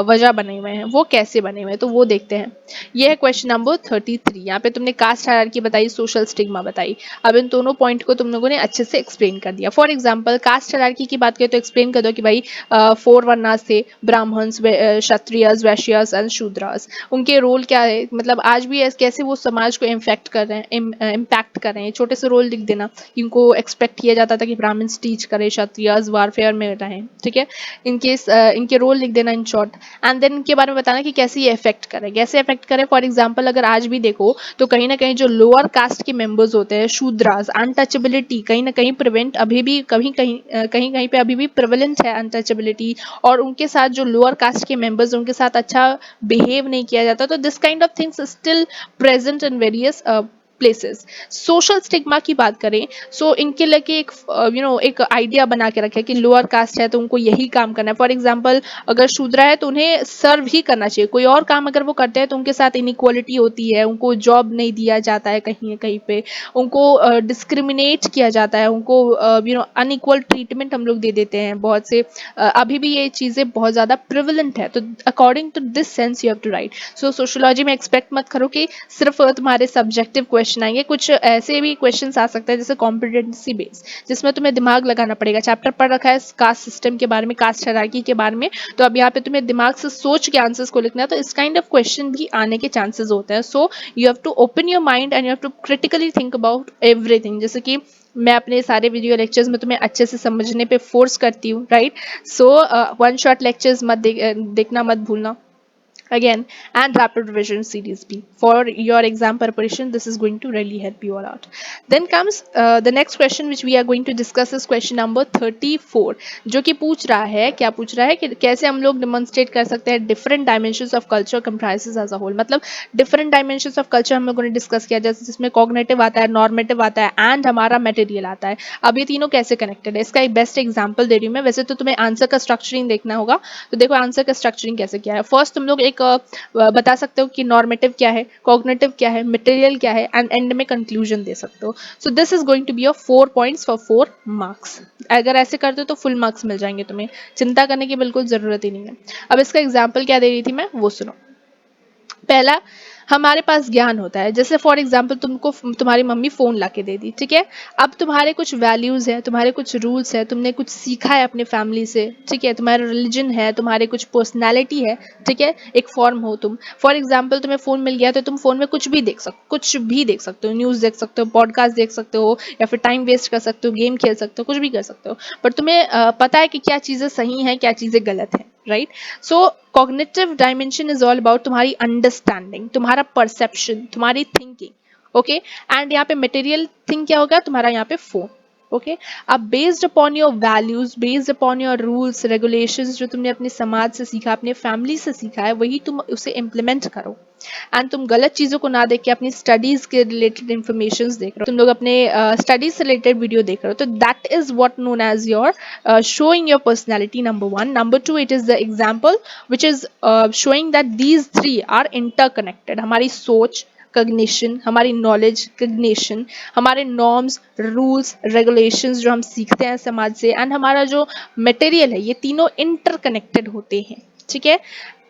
वजह बने हुए हैं। वो कैसे बने हुए हैं तो वो देखते हैं। ये है क्वेश्चन नंबर 33। यहाँ पे तुमने कास्ट हायरार्की बताई, सोशल स्टिग्मा बताई। अब इन दोनों पॉइंट को तुम लोगों ने अच्छे से एक्सप्लेन कर दिया। फॉर एग्जाम्पल कास्ट हायरार्की की बात करें तो एक्सप्लेन कर दो कि भाई 4 वर्नास थे, ब्राह्मण्स, क्षत्रियस, वैश्यस एंड शूद्रास, उनके रोल क्या है, मतलब आज भी कैसे वो समाज को इम्फेक्ट कर रहे हैं, इम्पैक्ट कर रहे हैं। छोटे से रोल लिख देना, इनको एक्सपेक्ट किया जाता था कि ब्राह्मण्स टीच करें, क्षत्रियस वारफेयर में रहें, ठीक है। इनके रोल लिख देना इन शॉर्ट, एंड देन इनके बारे में बताना कि कैसे ये इफेक्ट करे, कैसे इफेक्ट करे। फॉर एग्जाम्पल अगर आज भी देखो तो कहीं ना कहीं जो लोअर कास्ट के मेंबर्स होते हैं, शूद्रास, अनटचेबिलिटी कहीं ना कहीं प्रिवेंट अभी भी कहीं कहीं पे अभी भी प्रिवेलेंट है अनटचेबिलिटी, और उनके साथ जो लोअर कास्ट के मेंबर्स उनके साथ अच्छा बिहेव नहीं किया जाता। तो this kind of things still present in various places. Social stigma की बात करें, सो इनके लिए एक एक आइडिया बना के रखे कि लोअर कास्ट है तो उनको यही काम करना है। फॉर एग्जांपल अगर शूद्रा है तो उन्हें सर्व ही करना चाहिए, कोई और काम अगर वो करते हैं तो उनके साथ इनइक्वालिटी होती है, उनको जॉब नहीं दिया जाता है, कहीं कहीं पे उनको डिस्क्रिमिनेट किया जाता है, उनको अनइक्वल ट्रीटमेंट हम लोग दे देते हैं बहुत से। अभी भी ये चीजें बहुत ज्यादा प्रिवलेंट है। तो according to this sense you have to write. So sociology में एक्सपेक्ट मत करो कि सिर्फ तुम्हारे सब्जेक्टिव क्वेश्चन आएंगे, कुछ ऐसे भी क्वेश्चन आ सकते हैं जैसे कॉम्पिटेंसी बेस, जिसमें तुम्हें दिमाग लगाना पड़ेगा। चैप्टर पढ़ रखा है कास्ट सिस्टम के बारे में, कास्ट हायरार्की के बारे में, तो अब यहाँ पे तुम्हें दिमाग से सोच के आंसर्स को लिखना है, तो इस काइंड ऑफ क्वेश्चन भी आने के चांसेस होते हैं। So you have to open your mind and you have to critically think about everything. जैसे कि मैं अपने सारे वीडियो लेक्चर्स में तुम्हें अच्छे से समझने पे फोर्स करती हूँ, right. So one shot lectures मत देखना मत भूलना again, and rapid revision series B for your exam preparation. This is going to really help you all out. Then comes the next question which we are going to discuss is question number 34, जो कि पूछ रहा है, क्या पूछ रहा है कि कैसे हम लोग डिमॉन्स्ट्रेट कर सकते हैं different dimensions of culture comprises as a whole. मतलब डिफरेंट डायमेंशंस ऑफ कल्चर हम लोगों ने डिस्कस किया, जैसे जिसमें कॉग्निटिव आता है, नॉर्मेटिव आता है एंड हमारा मटेरियल आता है। अब ये तीनों कैसे कनेक्टेड है, इसका एक बेस्ट एग्जाम्पल दे रही हूँ मैं। वैसे तो तुम्हें आंसर का स्ट्रक्चरिंग देखना होगा, तो देखो आंसर का स्ट्रक्चरिंग कैसे किया है। फर्स्ट तुम लोग एक बता सकते हो कि नॉर्मेटिव क्या है, कॉग्निटिव क्या है, मटेरियल क्या है, एंड एंड में कंक्लूजन दे सकते हो। So this is going to be your 4 points for 4 marks. अगर ऐसे करते हो तो फुल मार्क्स मिल जाएंगे, तुम्हें चिंता करने की बिल्कुल जरूरत ही नहीं है। अब इसका एग्जाम्पल क्या दे रही थी मैं, वो सुनो। पहला, हमारे पास ज्ञान होता है, जैसे फॉर एग्जाम्पल तुमको तुम्हारी मम्मी फोन ला के दे दी, ठीक है। अब तुम्हारे कुछ वैल्यूज है, तुम्हारे कुछ रूल्स है, तुमने कुछ सीखा है अपने फैमिली से, ठीक है, तुम्हारा रिलीजन है, तुम्हारे कुछ पर्सनैलिटी है, ठीक है, एक फॉर्म हो तुम। फॉर एग्जाम्पल तुम्हें फोन मिल गया तो तुम फोन में कुछ भी देख सकते हो, न्यूज देख सकते हो, पॉडकास्ट देख सकते हो, या फिर टाइम वेस्ट कर सकते हो, गेम खेल सकते हो, कुछ भी कर सकते हो। बट तुम्हें पता है कि क्या चीजें सही है, क्या चीजें गलत है, right. So cognitive dimension is all about तुम्हारी अंडरस्टैंडिंग, तुम्हारा परसेप्शन, तुम्हारी थिंकिंग, ओके। एंड यहाँ पे मटेरियल थिंग क्या होगा तुम्हारा, यहाँ पे फोन, ओके। अब based upon your values, based upon your rules regulations, जो तुमने अपने समाज से सीखा, अपने फैमिली से सीखा है, वही तुम उसे इम्प्लीमेंट करो। एंड तुम गलत चीजों को ना देख के अपनी स्टडीज के रिलेटेड इन्फॉर्मेशन देख रहे हो, तुम लोग अपने स्टडीज से रिलेटेड वीडियो देख रहे हो, तो that is what known as your showing your personality, number one. Number two, it is the example which is showing that these three are interconnected. हमारी सोच, कग्निशन, हमारी नॉलेज, कग्निशन, हमारे norms, rules, regulations जो हम सीखते हैं समाज से, एंड हमारा जो मटेरियल है, ये तीनों इंटरकनेक्टेड होते हैं, ठीक है।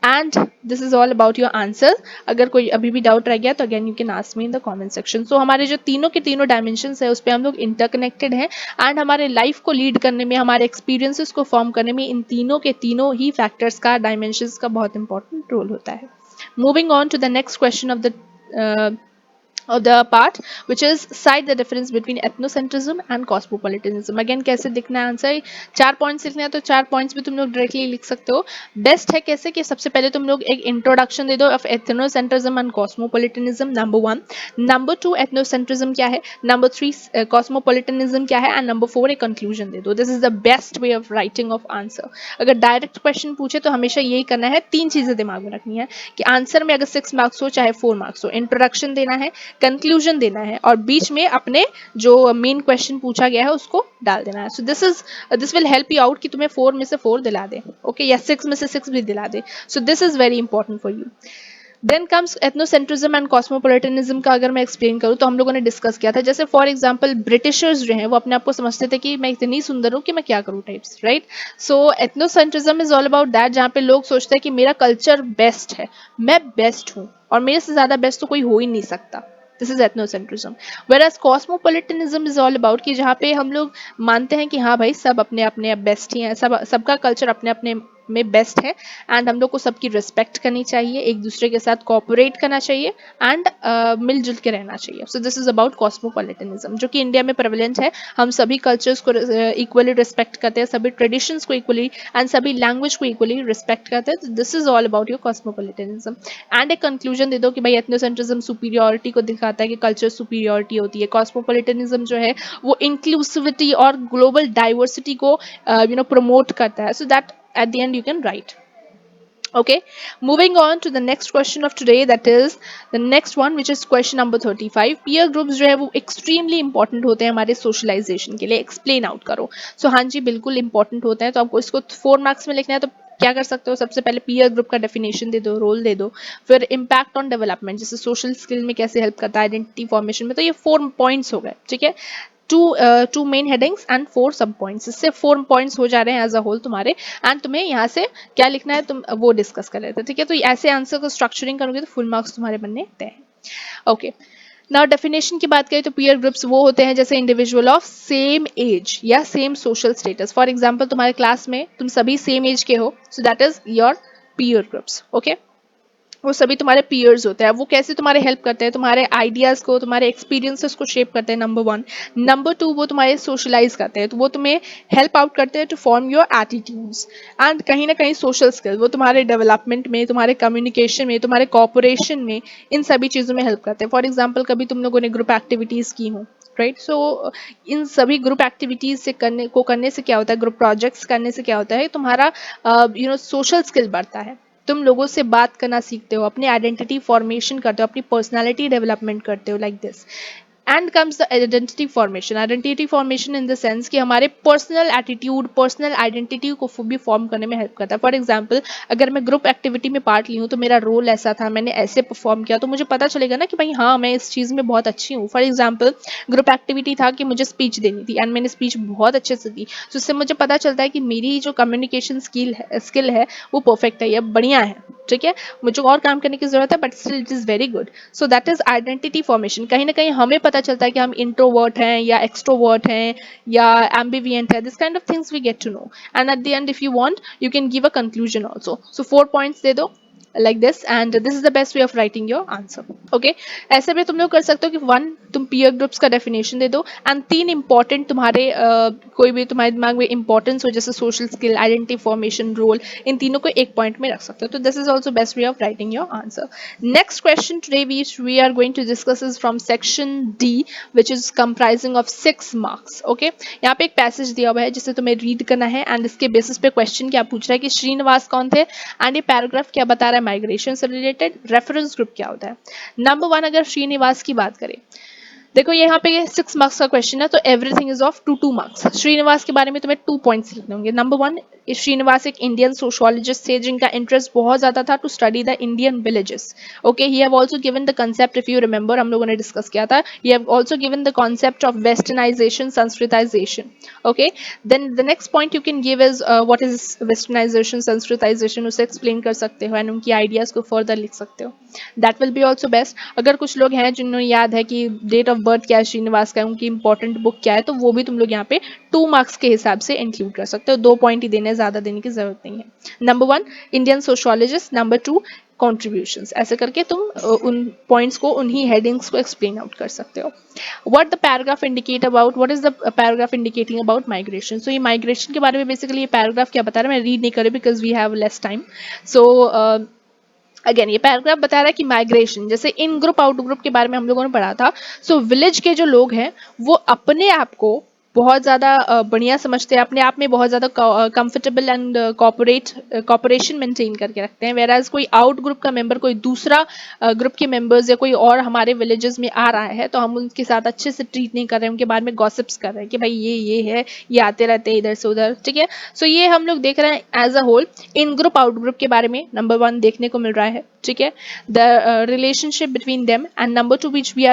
And this is all about your answer. अगर कोई अभी भी डाउट रह गया तो again you can ask me in the comment section. So हमारे जो तीनों के तीनों डायमेंशंस है उस पर हम लोग इंटरकनेक्टेड हैं, एंड हमारे लाइफ को लीड करने में, हमारे एक्सपीरियंसेस को फॉर्म करने में इन तीनों के तीनों ही फैक्टर्स का, डायमेंशंस का बहुत इंपॉर्टेंट रोल होता है। Moving on to the next question of the part, which is cite the difference between ethnocentrism and cosmopolitanism. Again कैसे दिखना है आंसर, 4 पॉइंट्स लिखना है तो 4 पॉइंट्स भी तुम लोग डायरेक्टली लिख सकते हो। बेस्ट है कैसे कि सबसे पहले तुम लोग एक इंट्रोडक्शन दे दो of ethnocentrism and cosmopolitanism, number 1। Number 2, ethnocentrism क्या है, नंबर 3 कॉस्मोपोलिटनिज्म क्या है, एंड नंबर 4 एक कंक्लूजन दे दो। This is the best way of writing of answer. अगर डायरेक्ट क्वेश्चन पूछे तो हमेशा यही करना है, 3 चीजें दिमाग में रखनी है कि आंसर में अगर 6 मार्क्स हो चाहे 4 मार्क्स हो, इंट्रोडक्शन देना है, कंक्लूजन देना है, और बीच में अपने जो मेन क्वेश्चन पूछा गया है उसको डाल देना है। So this will help you out कि तुम्हें 4 में से 4 दिला दे, ओके, या 6 में से 6 भी दिला दे। So this is very important for you. Then comes ethnocentrism and cosmopolitanism का अगर मैं एक्सप्लेन करूँ तो हम लोगों ने डिस्कस किया था, जैसे फॉर एग्जांपल ब्रिटिशर्स जो हैं वो अपने आप को समझते थे कि मैं इतनी सुंदर हूँ कि मैं क्या करूँ types, right. So ethnocentrism is all about that, जहाँ पे लोग सोचते हैं कि मेरा कल्चर बेस्ट है, मैं बेस्ट हूँ और मेरे से ज्यादा बेस्ट तो कोई हो ही नहीं सकता। This is ethnocentrism. Whereas cosmopolitanism is all about कि जहाँ पे हम लोग मानते हैं कि हाँ भाई सब अपने अपने बेस्ट ही हैं, सबका कल्चर अपने अपने में बेस्ट है एंड हम लोग को सबकी रिस्पेक्ट करनी चाहिए, एक दूसरे के साथ कोऑपरेट करना चाहिए एंड मिलजुल के रहना चाहिए. सो दिस इज अबाउट कॉस्मोपॉलिटनिज्म जो कि इंडिया में प्रेवलेंट है. हम सभी कल्चर्स को इक्वली रिस्पेक्ट करते हैं, सभी ट्रेडिशंस को इक्वली एंड सभी लैंग्वेज को इक्वली रिस्पेक्ट करते हैं. This is all about your cosmopolitanism. And एक कंक्लूजन दे दो कि भाई एथनोसेंट्रिज्म सुपीरियोरिटी को दिखाता है कि कल्चर सुपीरियोरिटी होती है. कॉस्मोपॉलिटनिज्म जो है वो इंक्लूसिविटी और ग्लोबल डाइवर्सिटी को प्रमोट करता है. So that at the end you can write. Okay, moving on to the next question of today, that is the next one, which is question number 35. peer groups जो है वो extremely important होते हैं हमारे socialization के लिए. explain out करो. so हाँ जी बिल्कुल important होते हैं. तो आपको इसको 4 marks में लिखना है. तो क्या कर सकते हो, सबसे पहले पीयर ग्रुप का डेफिनेशन दे दो, रोल दे दो, फिर इम्पैक्ट ऑन डेवलपमेंट जैसे सोशल स्किल में कैसे हेल्प करता है, आइडेंटिटी फॉर्मेशन में. तो ये 4 पॉइंट्स हो गए. ठीक है, टू मेन हेडिंग्स एंड 4 सब पॉइंट्स. इससे 4 पॉइंट्स हो जा रहे हैं एज अ होल तुम्हारे. एंड तुम्हें यहाँ से क्या लिखना है तुम वो डिस्कस कर रहे थे. ठीक है, तो ऐसे आंसर को स्ट्रक्चरिंग करोगे तो फुल मार्क्स तुम्हारे बनने तय हैं. ओके, नाउ डेफिनेशन की बात करें तो पीयर ग्रुप्स वो होते हैं जैसे इंडिविजुअल ऑफ सेम एज या same social status. For example तुम्हारे क्लास में तुम सभी सेम एज के हो, सो that is your peer groups. Okay, वो सभी तुम्हारे पीयर्स होते हैं. वो कैसे तुम्हारे हेल्प करते हैं, तुम्हारे आइडियाज को, तुम्हारे एक्सपीरियंसेस को शेप करते हैं, नंबर 1. नंबर 2, वो तुम्हारे सोशलाइज करते हैं, तो वो तुम्हें हेल्प आउट करते हैं to form your attitudes and कहीं ना कहीं सोशल स्किल, वो तुम्हारे डेवलपमेंट में, तुम्हारे कम्युनिकेशन में, तुम्हारे कॉपरेशन में, इन सभी चीज़ों में हेल्प करते हैं. फॉर एग्जाम्पल कभी तुम लोगों ने ग्रुप एक्टिविटीज़ की हो, राइट. सो इन सभी ग्रुप एक्टिविटीज से करने से क्या होता है, ग्रुप प्रोजेक्ट्स करने से क्या होता है, तुम्हारा सोशल स्किल बढ़ता है. तुम लोगों से बात करना सीखते हो, अपनी आइडेंटिटी फॉर्मेशन करते हो, अपनी पर्सनालिटी डेवलपमेंट करते हो, like this. And comes the identity formation. Identity formation in the sense कि हमारे पर्सनल एटीट्यूड, पर्सनल आइडेंटिटी को भी फॉर्म करने में हेल्प करता है. फॉर एग्जाम्पल अगर मैं ग्रुप एक्टिविटी में पार्ट ली हूँ तो मेरा रोल ऐसा था, मैंने ऐसे परफॉर्म किया, तो मुझे पता चलेगा ना कि भाई हाँ मैं इस चीज़ में बहुत अच्छी हूँ. फॉर एग्जाम्पल ग्रुप एक्टिविटी था कि मुझे स्पीच देनी थी एंड मैंने स्पीच बहुत अच्छे से दी, तो इससे मुझे पता चलता है कि मेरी जो कम्युनिकेशन स्किल है वो परफेक्ट है या बढ़िया है. ठीक है, मुझे और काम करने की जरूरत है but still it is very good. So that is identity formation. कहीं ना कहीं हमें पता चलता है कि हम इंट्रोवर्ट हैं या एक्सट्रोवर्ट हैं या एम्बिविएंट है. This kind of things we get to know and at the end if you want you can give a conclusion also. So 4 points दे दो like this and this is the best way of writing your answer. Okay, ऐसे भी तुम लोग कर सकते हो कि 1 तुम peer groups का definition दे दो and 3 important तुम्हारे कोई भी तुम्हारे दिमाग में importance हो जैसे social skill, identity formation, role, इन तीनों को एक point में रख सकते हो. तो this is also best way of writing your answer. Next question today we are going to discuss is from section D which is comprising of 6 marks. Okay, यहाँ पे एक passage दिया हुआ है जिसे तुम्हें read करना है and इसके basis पे question क्या पूछ रहा है कि श्रीनिवास कौन थे and ये paragraph क्या बता रहा है माइग्रेशन से रिलेटेड, रेफरेंस ग्रुप क्या होता है. नंबर 1 अगर श्रीनिवास की बात करें, देखो यहाँ पे 6 मार्क्स का क्वेश्चन है तो everything is of 2 marks. Srinivas के बारे में तुम्हें 2 पॉइंट्स लिखने होंगे. नंबर 1, श्रीनिवास एक इंडियन सोशियोलॉजिस्ट थे जिनका इंटरेस्ट बहुत ज्यादा था to study the Indian villages. Okay, he have also given the concept, if you remember हम लोगों ने डिस्कस किया था, he have also given the concept of westernization, Sanskritization. Okay, then the next point you can give is what is westernization, Sanskritization, उसे explain कर सकते हो and उनकी आइडियाज को फर्दर लिख सकते हो. That will be also best. अगर कुछ लोग हैं जिन्होंने याद है कि डेट ऑफ बर्थ क्या है श्रीनिवास का, उनकी इंपॉर्टेंट बुक क्या है, तो वो भी तुम लोग यहाँ पे 2 मार्क्स के हिसाब से इंक्लूड कर सकते हो. 2 पॉइंट ही देने, ज्यादा देने की जरूरत नहीं है. Number 1 Indian sociologist, number 2 contributions. ऐसे करके तुम उन पॉइंट्स को, उन्हीं हेडिंग्स को एक्सप्लेन आउट कर सकते हो. What the paragraph indicate about, what is the paragraph indicating about migration. So ये माइग्रेशन के बारे में बेसिकली ये पैराग्राफ क्या बता रहा है, मैं रीड नहीं कर रही because we have less time. So again ये पैराग्राफ बता रहा है कि माइग्रेशन जैसे इन ग्रुप आउट ग्रुप के बारे में हम लोगों ने पढ़ा था. सो विलेज के जो लोग हैं वो अपने आप को बहुत ज़्यादा बढ़िया समझते हैं, अपने आप में बहुत ज़्यादा कंफर्टेबल एंड कॉपरेशन मेंटेन करके रखते हैं. वेराज कोई आउट ग्रुप का मेंबर, कोई दूसरा ग्रुप के मेंबर्स या कोई और हमारे विलेजेस में आ रहा है तो हम उनके साथ अच्छे से ट्रीट नहीं कर रहे हैं, उनके बारे में गॉसिप्स कर रहे हैं कि भाई ये है, ये आते रहते हैं इधर से उधर. ठीक है, सो ये हम लोग देख रहे हैं as a whole in group out group के बारे में. नंबर 1 देखने को मिल रहा है. ठीक है, the relationship between them. And number 2 which we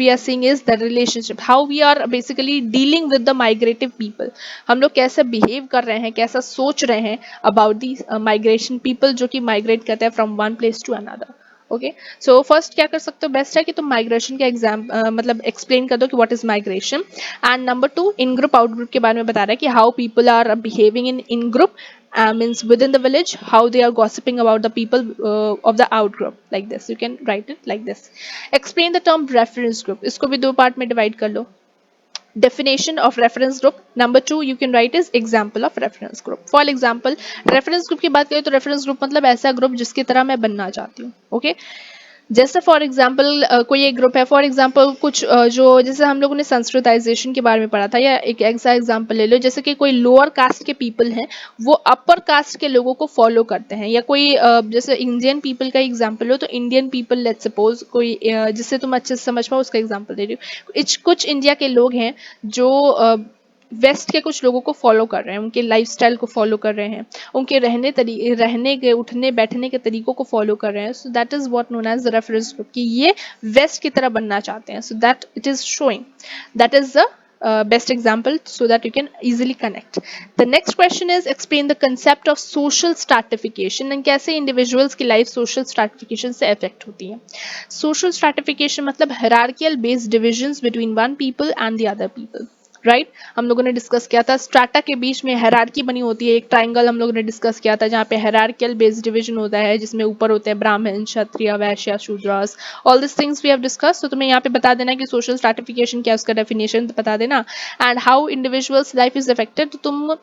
are seeing is the relationship, how we are basically dealing with the migrative people. हम लोग कैसे बिहेव कर रहे हैं, कैसा सोच रहे हैं अबाउट दी माइग्रेशन पीपल जो कि माइग्रेट करते हैं from one place to another. Okay, so first क्या कर सकते हो, बेस्ट है कि तुम माइग्रेशन का मतलब एक्सप्लेन कर दो कि what is migration. And number 2 in group out group के बारे में बता रहा है कि how people are behaving in group means within the village, how they are gossiping about the people of the out group, like this you can write it like this. Explain the term reference group, इसको भी दो part में divide कर लो. Definition of reference group, number 2 you can write is example of reference group. For example, reference group की बात करें तो reference group मतलब ऐसा ग्रुप जिसकी तरह मैं बनना चाहती हूँ. ओके, जैसे फॉर एग्जाम्पल कोई एक ग्रुप है, फॉर एग्जाम्पल कुछ जो जैसे हम लोगों ने संस्कृताइजेशन के बारे में पढ़ा था, या एक ऐसा एग्जाम्पल ले लो जैसे कि कोई लोअर कास्ट के पीपल हैं वो अपर कास्ट के लोगों को फॉलो करते हैं, या कोई जैसे इंडियन पीपल का एग्जाम्पल हो तो इंडियन पीपल लेट्स सपोज कोई जिससे तुम अच्छे से समझ पाओ उसका एग्जाम्पल दे रही हूँ. कुछ इंडिया के लोग हैं जो वेस्ट के कुछ लोगों को फॉलो कर रहे हैं, उनके लाइफस्टाइल को फॉलो कर रहे हैं, उनके रहने के उठने बैठने के तरीकों को फॉलो कर रहे हैं. So that is what known as the reference group, कि ये वेस्ट की तरह बनना चाहते हैं. So that it is showing, that is the best example so that you can easily connect. The next question is explain the concept of social stratification and कैसे individuals की life social stratification से affect होती है. Social stratification मतलब hierarchical based divisions between one people and the other people. Right हम लोगों ने discuss किया था स्ट्राटा के बीच में हेरार्की बनी होती है, एक ट्राइंगल हम लोगों ने डिस्कस किया था जहाँ पे हेरार्कियल बेस्ड डिवीजन होता है जिसमें ऊपर होते हैं Brahmin, Kshatriya, Vaishya, Shudras, all this things we have discuss. तो तुम्हें यहाँ पे बता देना कि सोशल स्ट्रैटिफिकेशन क्या है, उसका डेफिनेशन बता देना, and how individuals life is affected. तो तुम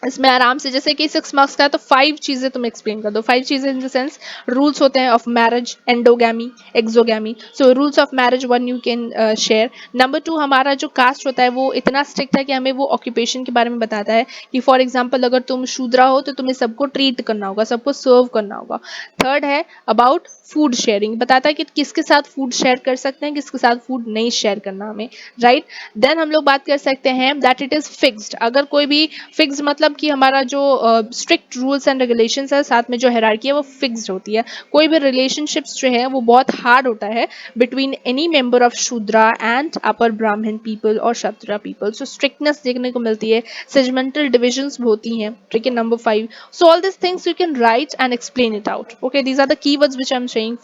इसमें आराम से जैसे कि 6 मार्क्स का है तो 5 चीजें तुम एक्सप्लेन कर दो. 5 चीजें इन द सेंस रूल्स होते हैं of marriage, endogamy, exogamy. So rules of marriage 1 you can share. Number 2 हमारा जो कास्ट होता है वो इतना स्ट्रिक्ट है कि हमें वो ऑक्यूपेशन के बारे में बताता है कि फॉर एग्जाम्पल अगर तुम शूद्रा हो तो तुम्हें सबको ट्रीट करना होगा, सबको सर्व करना होगा. थर्ड है अबाउट फूड शेयरिंग, बताता है कि किसके साथ फूड शेयर कर सकते हैं, किसके साथ फूड नहीं शेयर करना हमें, राइट. देन हम लोग बात कर सकते हैं दैट इट इज फिक्स्ड. अगर कोई भी फिक्स्ड मतलब कि हमारा जो स्ट्रिक्ट रूल्स एंड रेगुलेशंस है, साथ में जो हायरार्की है वो फिक्स्ड होती है. कोई भी रिलेशनशिप्स जो है वो बहुत हार्ड होता है between any member of Shudra and upper Brahmin people और क्षत्रिय पीपल. सो स्ट्रिक्टनेस देखने को मिलती है, सेगमेंटल डिविजन्स होती हैं, ठीक है. Number 5, so all this things you can write and explain it out. Okay, these are the keywords which I am saying,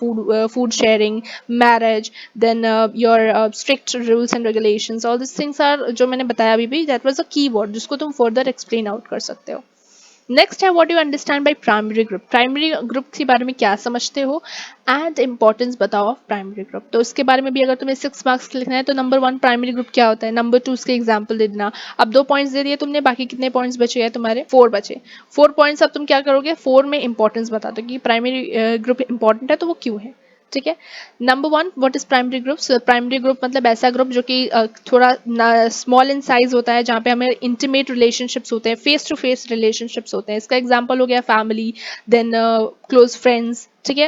food sharing, marriage, then your strict rules and regulations, all these things are जो मैंने बताया अभी भी, that was a keyword जिसको तुम further explain out कर सकते हो. नेक्स्ट है what you understand by primary group. Primary group के बारे में क्या समझते हो एंड इंपॉर्टेंस बताओ ऑफ प्राइमरी ग्रुप. तो इसके बारे में भी अगर तुम्हें 6 मार्क्स लिखना है तो नंबर 1 प्राइमरी ग्रुप क्या होता है, नंबर 2 उसके एग्जांपल दे देना. अब 2 पॉइंट्स दे दिए तुमने, बाकी कितने पॉइंट्स बचे हैं तुम्हारे, 4 बचे. 4 पॉइंट्स अब तुम क्या करोगे, 4 में इंपॉर्टेंस बता दो कि प्राइमरी ग्रुप इंपॉर्टेंट है तो वो क्यों है, ठीक है. Number 1 what is primary group. Primary group मतलब ऐसा ग्रुप जो कि थोड़ा स्मॉल इन साइज होता है, जहाँ पे हमें इंटीमेट रिलेशनशिप्स होते हैं, फेस टू फेस रिलेशनशिप्स होते हैं. इसका एग्जांपल हो गया फैमिली, देन क्लोज फ्रेंड्स, ठीक है.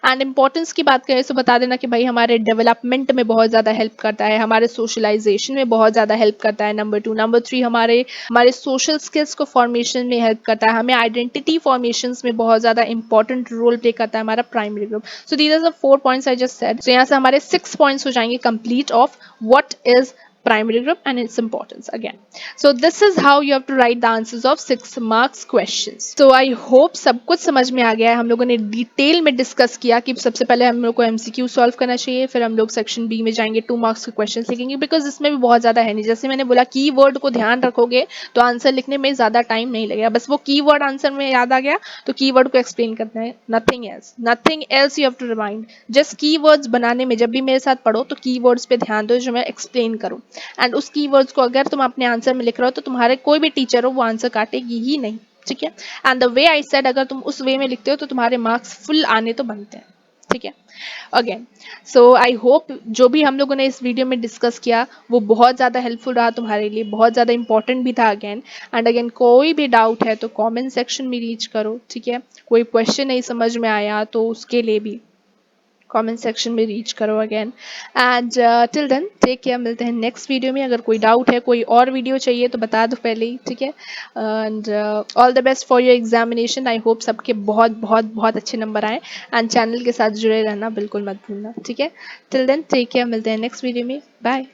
एंड इंपॉर्टेंस की बात करें तो बता देना कि भाई हमारे डेवलपमेंट में बहुत ज़्यादा हेल्प करता है, हमारे सोशलाइजेशन में बहुत ज़्यादा हेल्प करता है. नंबर 2. नंबर 3 हमारे सोशल स्किल्स को फॉर्मेशन में हेल्प करता है, हमें आइडेंटिटी फॉर्मेशन में बहुत ज़्यादा इंपॉर्टेंट रोल प्ले करता है हमारा primary group. So these are the 4 points I just said. So यहाँ से हमारे 6 पॉइंट्स हो जाएंगे complete of what is primary group and its importance again. So this is how you have to write the answers of 6 marks questions. So I hope सब कुछ समझ में आ गया है. हम लोगों ने डिटेल में डिस्कस किया कि सबसे पहले हम लोग को MCQ सॉल्व करना चाहिए, फिर हम लोग सेक्शन बी में जाएंगे, 2 मार्क्स के क्वेश्चन लिखेंगे, बिकॉज इसमें भी बहुत ज़्यादा है नहीं. जैसे मैंने बोला कीवर्ड को ध्यान रखोगे तो आंसर लिखने में ज़्यादा टाइम नहीं लगेगा. बस वो कीवर्ड आंसर में याद आ गया तो कीवर्ड को एक्सप्लेन करना है, nothing else you have to remind. Just keywords बनाने में जब भी मेरे साथ पढ़ो तो कीवर्ड्स पे ध्यान दो जो मैं एक्सप्लेन करूँ, एंड उस कीवर्ड्स को अगर तुम अपने आंसर में लिख रहे हो तो तुम्हारे कोई भी टीचर हो वो आंसर काटेगी ही नहीं, ठीक है. And the way I said, अगर तुम उस वे में लिखते हो तो तुम्हारे मार्क्स फुल आने तो बनते हैं, ठीक है. अगेन सो आई होप जो भी हम लोगों ने इस वीडियो में डिस्कस किया वो बहुत ज़्यादा हेल्पफुल रहा तुम्हारे लिए, बहुत ज़्यादा इंपॉर्टेंट भी था. अगेन कोई भी डाउट है तो कमेंट सेक्शन में रीच करो, ठीक है. कोई क्वेश्चन नहीं समझ में आया तो उसके लिए भी कमेंट सेक्शन में रीच करो again. And till then take care, मिलते हैं नेक्स्ट वीडियो में. अगर कोई डाउट है, कोई और वीडियो चाहिए तो बता दो पहले ही, ठीक है. And all the best for your examination. I hope सबके बहुत बहुत बहुत अच्छे नंबर आए, एंड चैनल के साथ जुड़े रहना बिल्कुल मत भूलना, ठीक है. टिल देन टेक केयर, मिलते हैं नेक्स्ट वीडियो में. बाय.